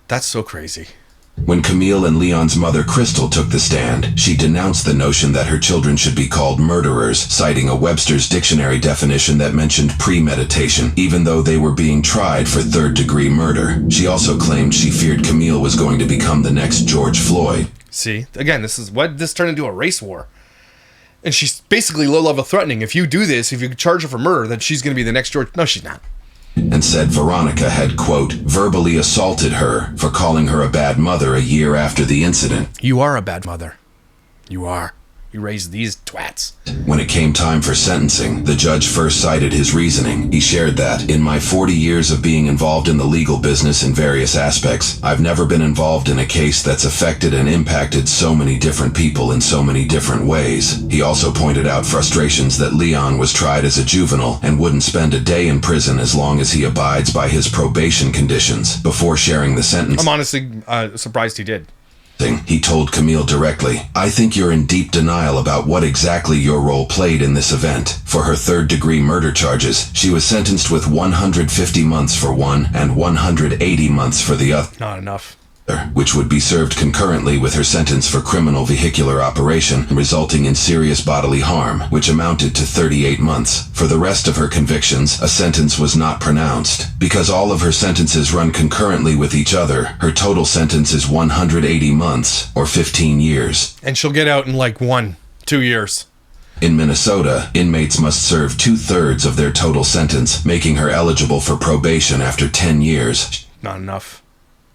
That's so crazy. When Camille and Leon's mother, Crystal, took the stand, she denounced the notion that her children should be called murderers, citing a Webster's dictionary definition that mentioned premeditation, even though they were being tried for third-degree murder. She also claimed she feared Camille was going to become the next George Floyd. See, again, this turned into a race war. And she's basically low-level threatening. If you do this, if you charge her for murder, then she's going to be the next George. No, she's not. And said Veronica had, quote, verbally assaulted her for calling her a bad mother a year after the incident. You are a bad mother. You are. You raised these twats. When it came time for sentencing, the judge first cited his reasoning. He shared that, in my 40 years of being involved in the legal business in various aspects, I've never been involved in a case that's affected and impacted so many different people in so many different ways. He also pointed out frustrations that Leon was tried as a juvenile and wouldn't spend a day in prison as long as he abides by his probation conditions. Before sharing the sentence, I'm honestly surprised he did. He told Camille directly, I think you're in deep denial about what exactly your role played in this event. For her third-degree murder charges, she was sentenced with 150 months for one and 180 months for the other. Not enough. Which would be served concurrently with her sentence for criminal vehicular operation resulting in serious bodily harm, which amounted to 38 months. For the rest of her convictions, a sentence was not pronounced. Because all of her sentences run concurrently with each other, her total sentence is 180 months, or 15 years. And she'll get out in like 1-2 years. In Minnesota, inmates must serve 2/3 of their total sentence, making her eligible for probation after 10 years. Not enough.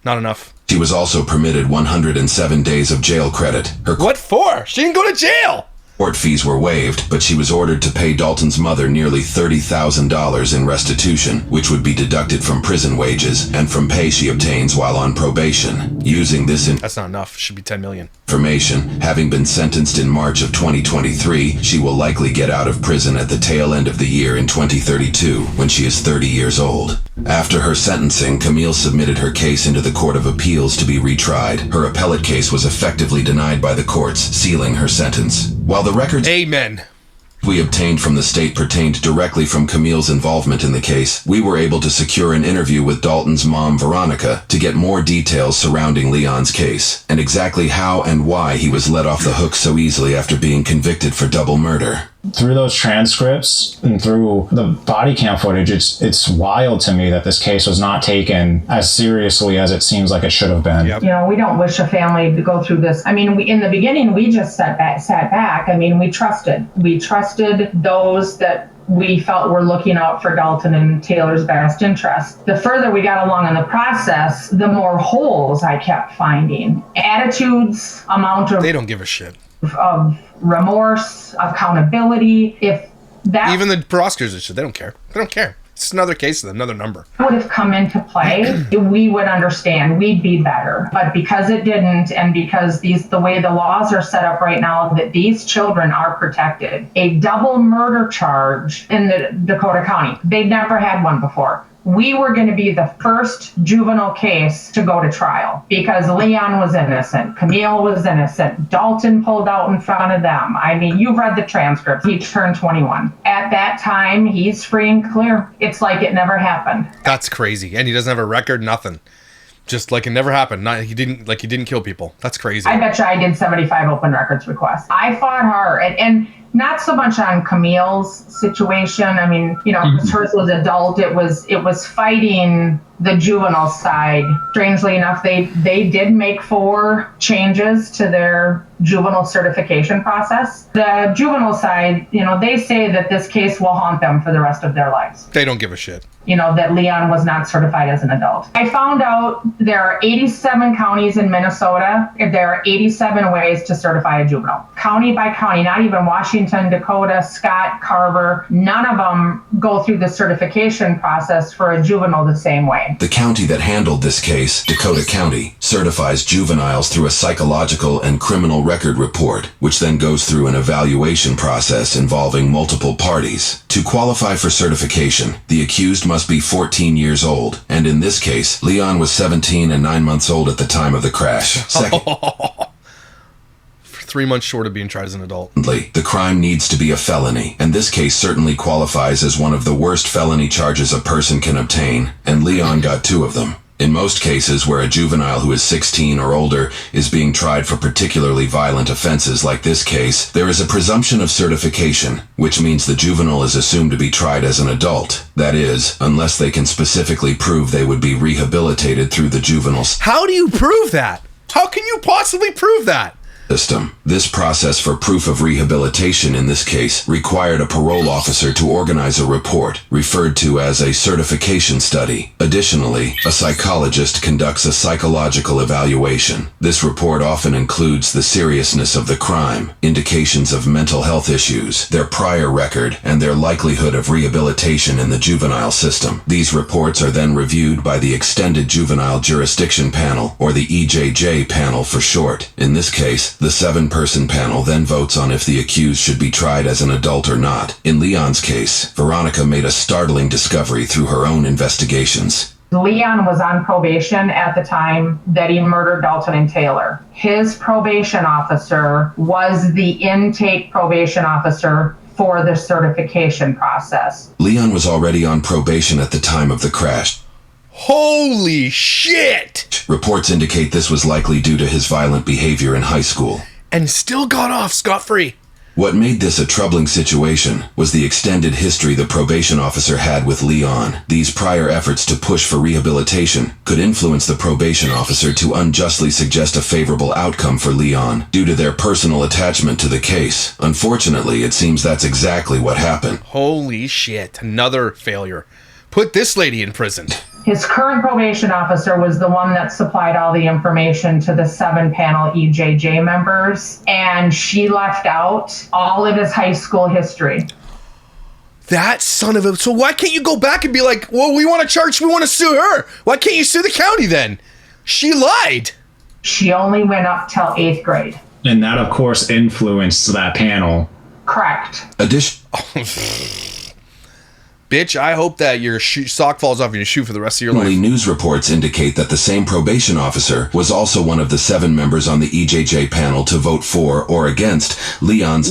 Not enough. She was also permitted 107 days of jail credit. What for? She didn't go to jail! Court fees were waived, but she was ordered to pay Dalton's mother nearly $30,000 in restitution, which would be deducted from prison wages and from pay she obtains while on probation. Using this That's not enough. It should be $10 million. Information, having been sentenced in March of 2023, she will likely get out of prison at the tail end of the year in 2032, when she is 30 years old. After her sentencing, Camille submitted her case into the Court of Appeals to be retried. Her appellate case was effectively denied by the courts, sealing her sentence. While the records Amen. we obtained from the state pertained directly from Camille's involvement in the case, we were able to secure an interview with Dalton's mom, Veronica, to get more details surrounding Leon's case, and exactly how and why he was let off the hook so easily after being convicted for double murder. Through those transcripts and through the body cam footage, it's wild to me that this case was not taken as seriously as it seems like it should have been. Yep. You know, we don't wish a family to go through this. I mean, in the beginning, we just sat back. I mean, we trusted those that we felt were looking out for Dalton and Taylor's best interest. The further we got along in the process, the more holes I kept finding. Attitudes, amount of... They don't give a shit. Of remorse, accountability. If that... Even the prosecutors and shit, they don't care. They don't care. It's another case, another number. Would have come into play, we would understand, we'd be better. But because it didn't, and because the way the laws are set up right now, that these children are protected. A double murder charge in the Dakota County. They'd never had one before. We were going to be the first juvenile case to go to trial because Leon was innocent. Camille was innocent. Dalton pulled out in front of them. I mean, you've read the transcript. He turned 21. At that time, he's free and clear. It's like it never happened. That's crazy. And he doesn't have a record, nothing. Just like it never happened. He didn't kill people. That's crazy. I bet you I did 75 open records requests. I fought hard. And not so much on Camille's situation. I mean, because hers was adult. It was fighting the juvenile side. Strangely enough, they did make 4 changes to their juvenile certification process. The juvenile side, they say that this case will haunt them for the rest of their lives. They don't give a shit. That Leon was not certified as an adult. I found out there are 87 counties in Minnesota. There are 87 ways to certify a juvenile. County by county, not even Washington, Dakota, Scott, Carver, none of them go through the certification process for a juvenile the same way. The county that handled this case, Dakota County, certifies juveniles through a psychological and criminal record report, which then goes through an evaluation process involving multiple parties. To qualify for certification, the accused must be 14 years old, and in this case, Leon was 17 and 9 months old at the time of the crash. Second, 3 months short of being tried as an adult. The crime needs to be a felony, and this case certainly qualifies as one of the worst felony charges a person can obtain, and Leon got 2 of them. In most cases where a juvenile who is 16 or older is being tried for particularly violent offenses like this case, there is a presumption of certification, which means the juvenile is assumed to be tried as an adult. That is, unless they can specifically prove they would be rehabilitated through the juvenile How do you prove that? How can you possibly prove that? System. This process for proof of rehabilitation in this case required a parole officer to organize a report, referred to as a certification study. Additionally, a psychologist conducts a psychological evaluation. This report often includes the seriousness of the crime, indications of mental health issues, their prior record, and their likelihood of rehabilitation in the juvenile system. These reports are then reviewed by the Extended Juvenile Jurisdiction Panel, or the EJJ panel for short. In this case, the 7-person panel then votes on if the accused should be tried as an adult or not. In Leon's case, Veronica made a startling discovery through her own investigations. Leon was on probation at the time that he murdered Dalton and Taylor. His probation officer was the intake probation officer for the certification process. Leon was already on probation at the time of the crash. Holy shit! Reports indicate this was likely due to his violent behavior in high school. And still got off scot-free. What made this a troubling situation was the extended history the probation officer had with Leon. These prior efforts to push for rehabilitation could influence the probation officer to unjustly suggest a favorable outcome for Leon due to their personal attachment to the case. Unfortunately, it seems that's exactly what happened. Holy shit, another failure. Put this lady in prison. His current probation officer was the one that supplied all the information to the 7-panel EJJ members, and she left out all of his high school history. That son of a... So why can't you go back and be like, well, we want to sue her. Why can't you sue the county then? She lied. She only went up till 8th grade. And that, of course, influenced that panel. Correct. Bitch, I hope that your sock falls off in your shoe for the rest of your life. News reports indicate that the same probation officer was also one of the 7 members on the EJJ panel to vote for or against Leon's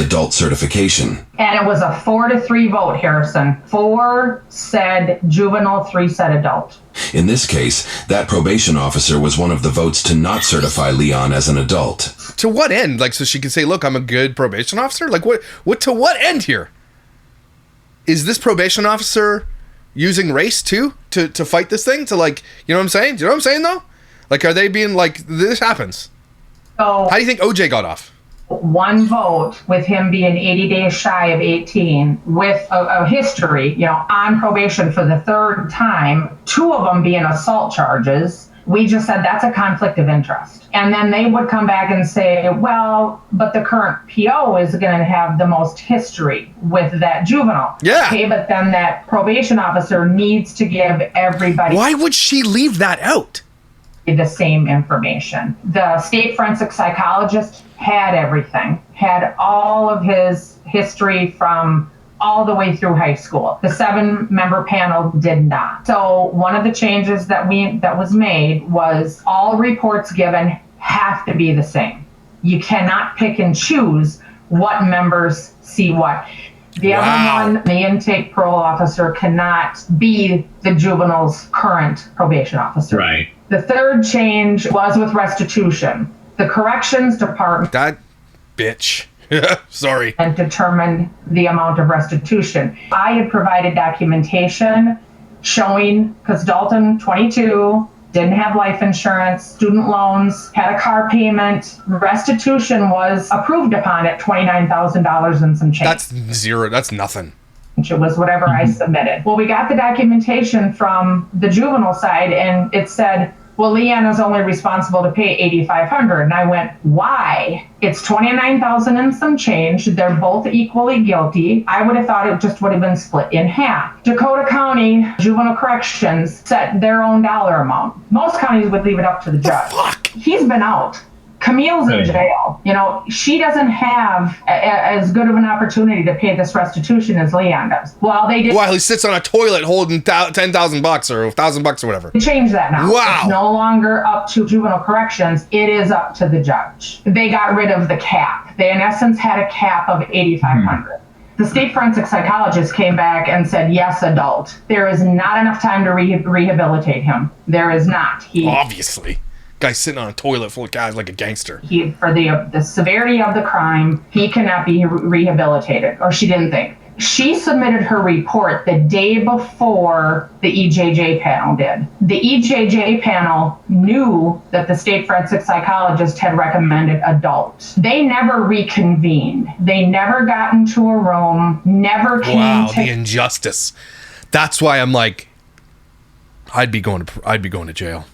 adult certification. And it was a 4-3 vote, Harrison. 4 said juvenile, 3 said adult. In this case, that probation officer was one of the votes to not certify Leon as an adult. To what end? Like, so she could say, look, I'm a good probation officer? Like, what to what end here? Is this probation officer using race too to fight this thing? To, like, you know what I'm saying? Do you know what I'm saying though? Like, are they being like, this happens? So, how do you think OJ got off? one vote with him being 80 days shy of 18 with a history, on probation for the third time, 2 of them being assault charges. We just said that's a conflict of interest. And then they would come back and say, well, but the current PO is going to have the most history with that juvenile. Yeah. Okay, but then that probation officer needs to give everybody. Why would she leave that out? The same information. The state forensic psychologist had everything, had all of his history from all the way through high school. The 7-member panel did not. So one of the changes that was made was all reports given have to be the same. You cannot pick and choose what members see what. The other one, the intake parole officer cannot be the juvenile's current probation officer. Right. The third change was with restitution. The corrections department. That bitch. Sorry. And determined the amount of restitution. I had provided documentation showing, because Dalton, 22, didn't have life insurance, student loans, had a car payment. Restitution was approved upon at $29,000 and some change. That's zero. That's nothing. It was whatever I submitted. Well, we got the documentation from the juvenile side, and it said, well, Leanna's only responsible to pay $8,500. And I went, why? It's $29,000 and some change. They're both equally guilty. I would have thought it just would have been split in half. Dakota County Juvenile Corrections set their own dollar amount. Most counties would leave it up to the judge. He's been out. Camille's in jail. She doesn't have as good of an opportunity to pay this restitution as Leon does. Well, they did. While he sits on a toilet holding $10,000 or $1,000 or whatever. Change that now. Wow. It's no longer up to juvenile corrections. It is up to the judge. They got rid of the cap. They, in essence, had a cap of $8,500. The state forensic psychologist came back and said, yes, adult. There is not enough time to rehabilitate him. There is not. Obviously. Guy's sitting on a toilet full of guys like a gangster. For the severity of the crime, he cannot be rehabilitated, or she didn't think. She submitted her report the day before the EJJ panel did. The EJJ panel knew that the state forensic psychologist had recommended adult. They never reconvened. They never got into a room, never came the injustice. That's why I'm like, I'd be going to jail.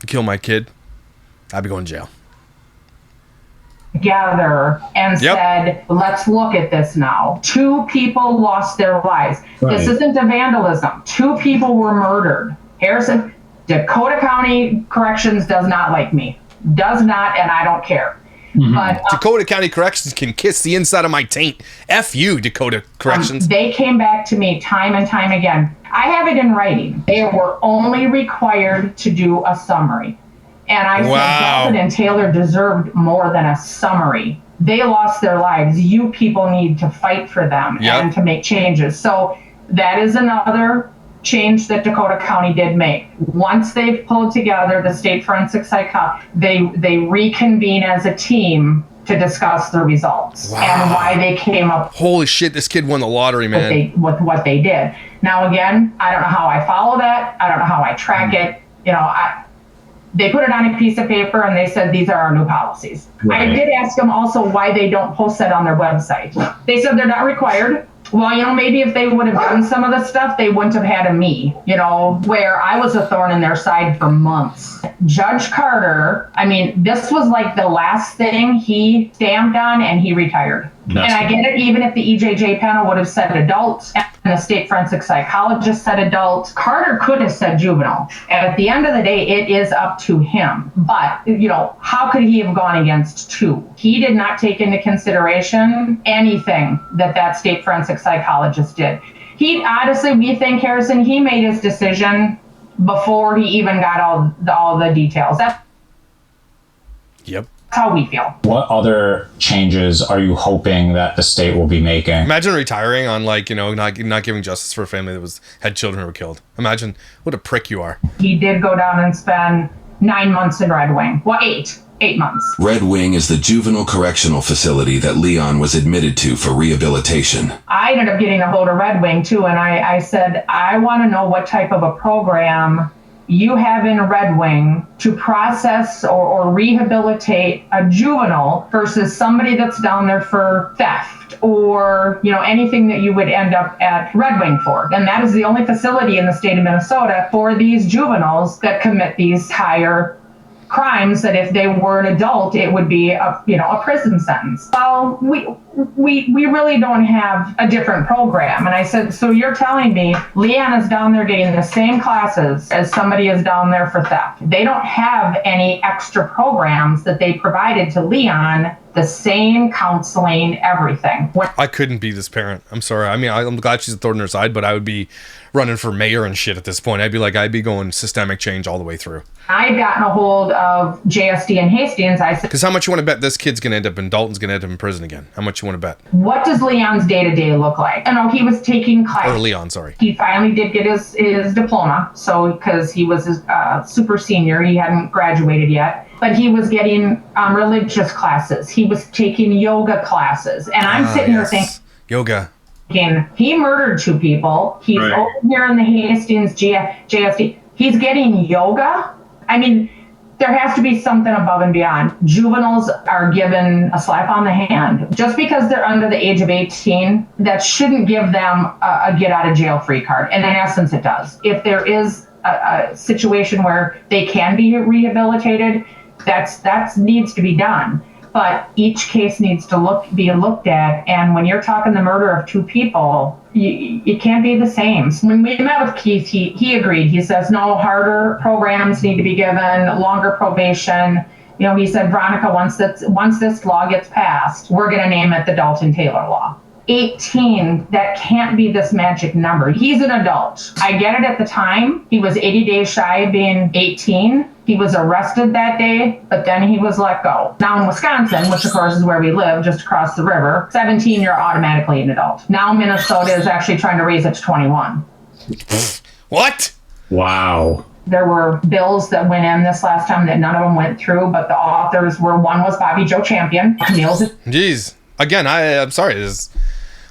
Kill my kid, I'd be going to jail. Together and said, let's look at this now. 2 people lost their lives. Right. This isn't a vandalism. 2 people were murdered. Harrison, Dakota County Corrections does not like me. Does not, and I don't care. Mm-hmm. But Dakota County Corrections can kiss the inside of my taint. F you, Dakota Corrections. They came back to me time and time again. I have it in writing. They were only required to do a summary. And I said, Dalton and Taylor deserved more than a summary. They lost their lives. You people need to fight for them and to make changes. So that is another change that Dakota County did make. Once they've pulled together the state forensic psychologist, they reconvene as a team to discuss the results and why they came up. Holy shit, this kid won the lottery, man. With what they did. Now, again, I don't know how I follow that. I don't know how I track it. They put it on a piece of paper and they said, these are our new policies. Right. I did ask them also why they don't post that on their website. They said they're not required. Well, maybe if they would have done some of the stuff, they wouldn't have had me, where I was a thorn in their side for months. Judge Carter, this was like the last thing he stamped on and he retired. And I get it, even if the EJJ panel would have said adult and the state forensic psychologist said adult, Carter could have said juvenile. And at the end of the day, it is up to him. But, how could he have gone against 2? He did not take into consideration anything that state forensic psychologist did. Honestly, we think, Harrison, he made his decision before he even got all the details. Yep. That's how we feel. What other changes are you hoping that the state will be making? Imagine retiring on not giving justice for a family that had children who were killed. Imagine what a prick you are. He did go down and spend 9 months in Red Wing. Well, 8 months. Red Wing is the juvenile correctional facility that Leon was admitted to for rehabilitation. I ended up getting a hold of Red Wing too, and I said, I want to know what type of a program you have in Red Wing to process or rehabilitate a juvenile versus somebody that's down there for theft or, anything that you would end up at Red Wing for. And that is the only facility in the state of Minnesota for these juveniles that commit these higher crimes that if they were an adult, it would be a prison sentence. Well, we really don't have a different program. And I said, so you're telling me Leon is down there getting the same classes as somebody is down there for theft. They don't have any extra programs that they provided to Leon, the same counseling, everything. I couldn't be this parent. I'm sorry. I mean, I'm glad she's a thorn in her side, but I would be running for mayor and shit at this point. I'd be going systemic change all the way through. I'd gotten a hold of JSD and Hastings. I said, because how much you want to bet this kid's going to end up in Dalton's going to end up in prison again? How much you want to bet? What does Leon's day-to-day look like? He was taking classes. Or Leon, sorry. He finally did get his diploma. So, because he was a super senior, he hadn't graduated yet. But he was getting religious classes. He was taking yoga classes. And I'm sitting here thinking, yoga. He murdered 2 people. He's over here in the Hastings JSD. He's getting yoga. I mean, there has to be something above and beyond. Juveniles are given a slap on the hand. Just because they're under the age of 18, that shouldn't give them a get out of jail free card. And in essence, it does. If there is a situation where they can be rehabilitated, that needs to be done. But each case needs to be looked at. And when you're talking the murder of 2 people, it can't be the same. When we met with Keith, he agreed. He says, no, harder programs need to be given, longer probation. He said, Veronica, once this law gets passed, we're going to name it the Dalton-Taylor law. 18, that can't be this magic number. He's an adult. I get it at the time. He was 80 days shy of being 18. He was arrested that day, but then he was let go. Now in Wisconsin, which of course is where we live, just across the river, 17, you're automatically an adult. Now Minnesota is actually trying to raise it to 21. What? Wow. There were bills that went in this last time that none of them went through, but the authors one was Bobby Joe Champion. Camille's. Jeez. Again, I'm sorry.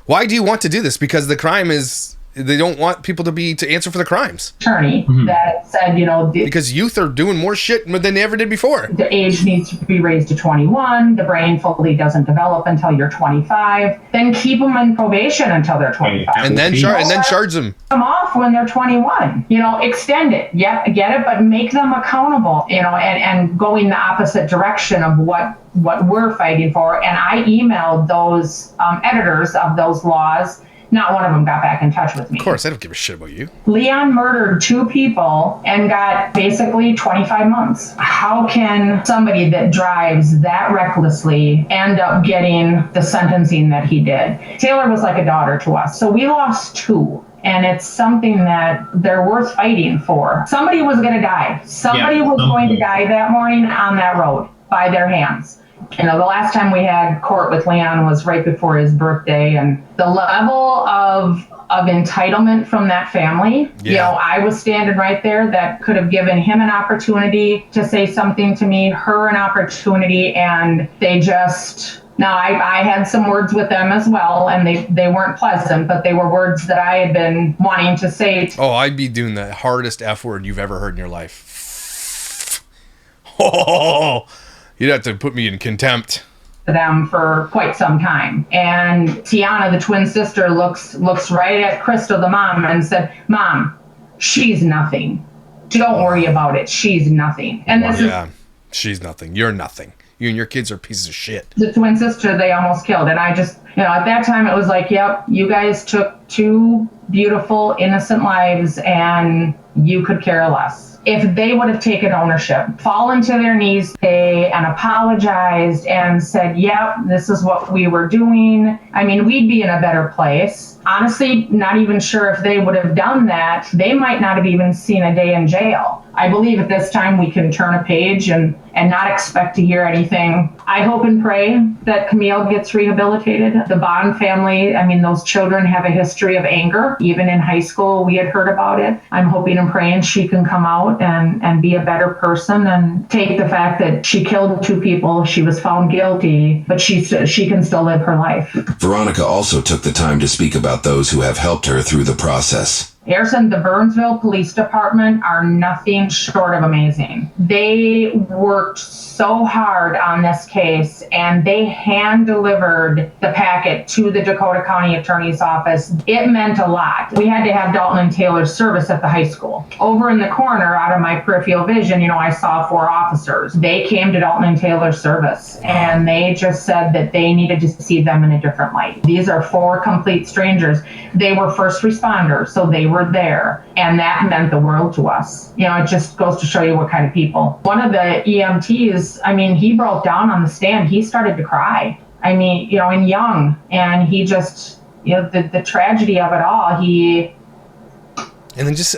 Why do you want to do this? Because the crime is, they don't want people to answer for the crimes. Attorney that said, because youth are doing more shit than they ever did before. The age needs to be raised to 21. The brain fully doesn't develop until you're 25. Then keep them in probation until they're 25. And then charge them. Come off when they're 21. Extend it. Yeah, get it, but make them accountable. And going the opposite direction of what we're fighting for. And I emailed those editors of those laws. Not one of them got back in touch with me. Of course, I don't give a shit about you. Leon murdered 2 people and got basically 25 months. How can somebody that drives that recklessly end up getting the sentencing that he did? Taylor was like a daughter to us. So we lost 2. And it's something that they're worth fighting for. Somebody was going to die. Somebody was going to die that morning on that road by their hands. The last time we had court with Leon was right before his birthday, and the level of entitlement from that family, I was standing right there that could have given him an opportunity to say something to me, her an opportunity, and they just... Now, I had some words with them as well, and they weren't pleasant, but they were words that I had been wanting to say. Oh, I'd be doing the hardest F word you've ever heard in your life. Oh, you'd have to put me in contempt. Them for quite some time. And Tiana, the twin sister, looks right at Crystal, the mom, and said, Mom, she's nothing. Don't worry about it. She's nothing. And she's nothing. You're nothing. You and your kids are pieces of shit. The twin sister they almost killed. And I just, at that time it was like, yep, you guys took 2 beautiful, innocent lives and you could care less. If they would have taken ownership, fallen to their knees, and apologized and said, yep, this is what we were doing, I mean, we'd be in a better place. Honestly, not even sure if they would have done that. They might not have even seen a day in jail. I believe at this time we can turn a page and not expect to hear anything. I hope and pray that Camille gets rehabilitated. The Bond family, I mean, those children have a history of anger. Even in high school, we had heard about it. I'm hoping and praying she can come out and be a better person and take the fact that she killed 2 people, she was found guilty, but she can still live her life. Veronica also took the time to speak about those who have helped her through the process. Harrison, the Burnsville Police Department are nothing short of amazing. They worked so hard on this case, and they hand delivered the packet to the Dakota County Attorney's Office. It meant a lot. We had to have Dalton and Taylor's service at the high school. Over in the corner, out of my peripheral vision, I saw 4 officers. They came to Dalton and Taylor's service, and they just said that they needed to see them in a different light. These are 4 complete strangers. They were first responders, so they were there, and that meant the world to us. It just goes to show you what kind of people. One of the EMTs, he broke down on the stand. He started to cry. And young, and he just, the tragedy of it all, and then just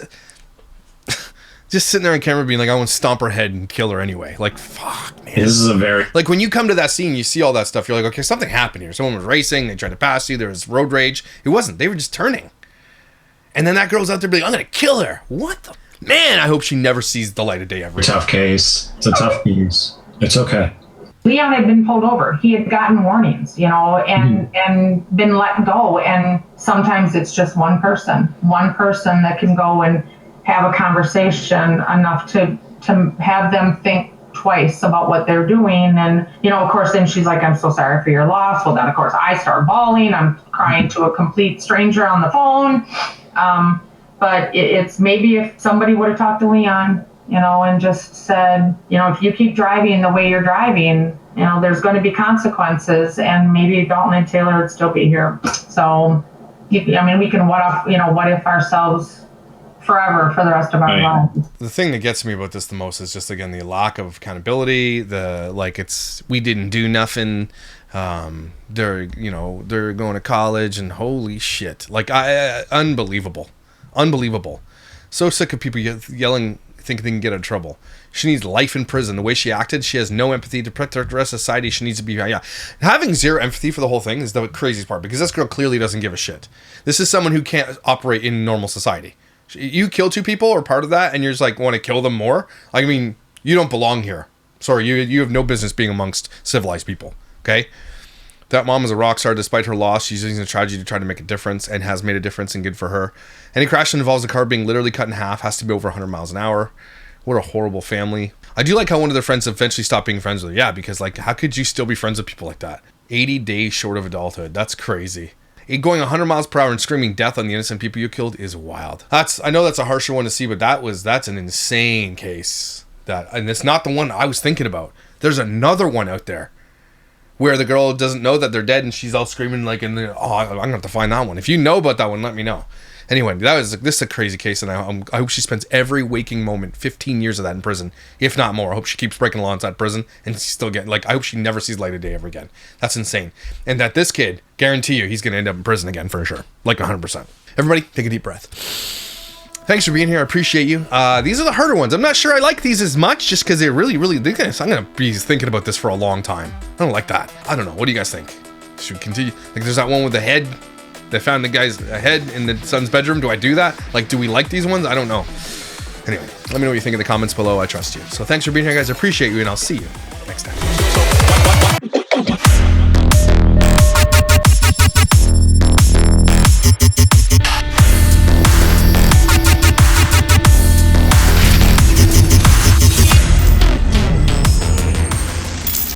sitting there on camera being like, I want to stomp her head and kill her anyway. Like, fuck, man. This is a very... Like, when you come to that scene, you see all that stuff, you're like, okay, something happened here. Someone was racing, they tried to pass you, there was road rage. It wasn't. They were just turning. And then that girl's out there being like, I'm going to kill her. What the... Man, I hope she never sees the light of day ever again. Tough case. It's a tough case. It's okay. Leon had been pulled over. He had gotten warnings, and been let go. And sometimes it's just one person that can go and have a conversation enough to have them think twice about what they're doing. And, of course, then she's like, I'm so sorry for your loss. Well, then, of course, I start bawling. I'm crying to a complete stranger on the phone. But it's maybe if somebody would have talked to Leon, and just said, if you keep driving the way you're driving, there's going to be consequences, and maybe Dalton and Taylor would still be here. So, we can what if ourselves forever for the rest of our lives. The thing that gets me about this the most is just, again, the lack of accountability, we didn't do nothing. They're going to college, and holy shit. Unbelievable. So sick of people yelling, think they can get out of trouble. She needs life in prison. The way she acted, she has no empathy to protect the rest of society. She needs to be, Having zero empathy for the whole thing is the craziest part, because this girl clearly doesn't give a shit. This is someone who can't operate in normal society. You kill 2 people or part of that, and you're just like, want to kill them more? You don't belong here. Sorry, you have no business being amongst civilized people, okay? That mom is a rock star despite her loss. She's using the tragedy to try to make a difference, and has made a difference, and good for her. Any crash that involves the car being literally cut in half has to be over 100 miles an hour. What a horrible family. I do like how one of their friends eventually stopped being friends with her. Yeah, because how could you still be friends with people like that? 80 days short of adulthood. That's crazy. Going 100 miles per hour and screaming death on the innocent people you killed is wild. I know that's a harsher one to see, but that's an insane case. And it's not the one I was thinking about. There's another one out there where the girl doesn't know that they're dead, and she's all screaming I'm going to have to find that one. If you know about that one, let me know. Anyway, this is a crazy case, and I hope she spends every waking moment, 15 years of that in prison, if not more. I hope she keeps breaking laws at prison, and she's still getting, I hope she never sees light of day ever again. That's insane. And that this kid, guarantee you, he's going to end up in prison again for sure. 100%. Everybody, take a deep breath. Thanks for being here. I appreciate you. These are the harder ones. I'm not sure I like these as much, just because they're really, really... I'm going to be thinking about this for a long time. I don't like that. I don't know. What do you guys think? Should we continue? There's that one with the head. They found the guy's head in the son's bedroom. Do I do that? Do we like these ones? I don't know. Anyway, let me know what you think in the comments below. I trust you. So thanks for being here, guys. I appreciate you, and I'll see you next time.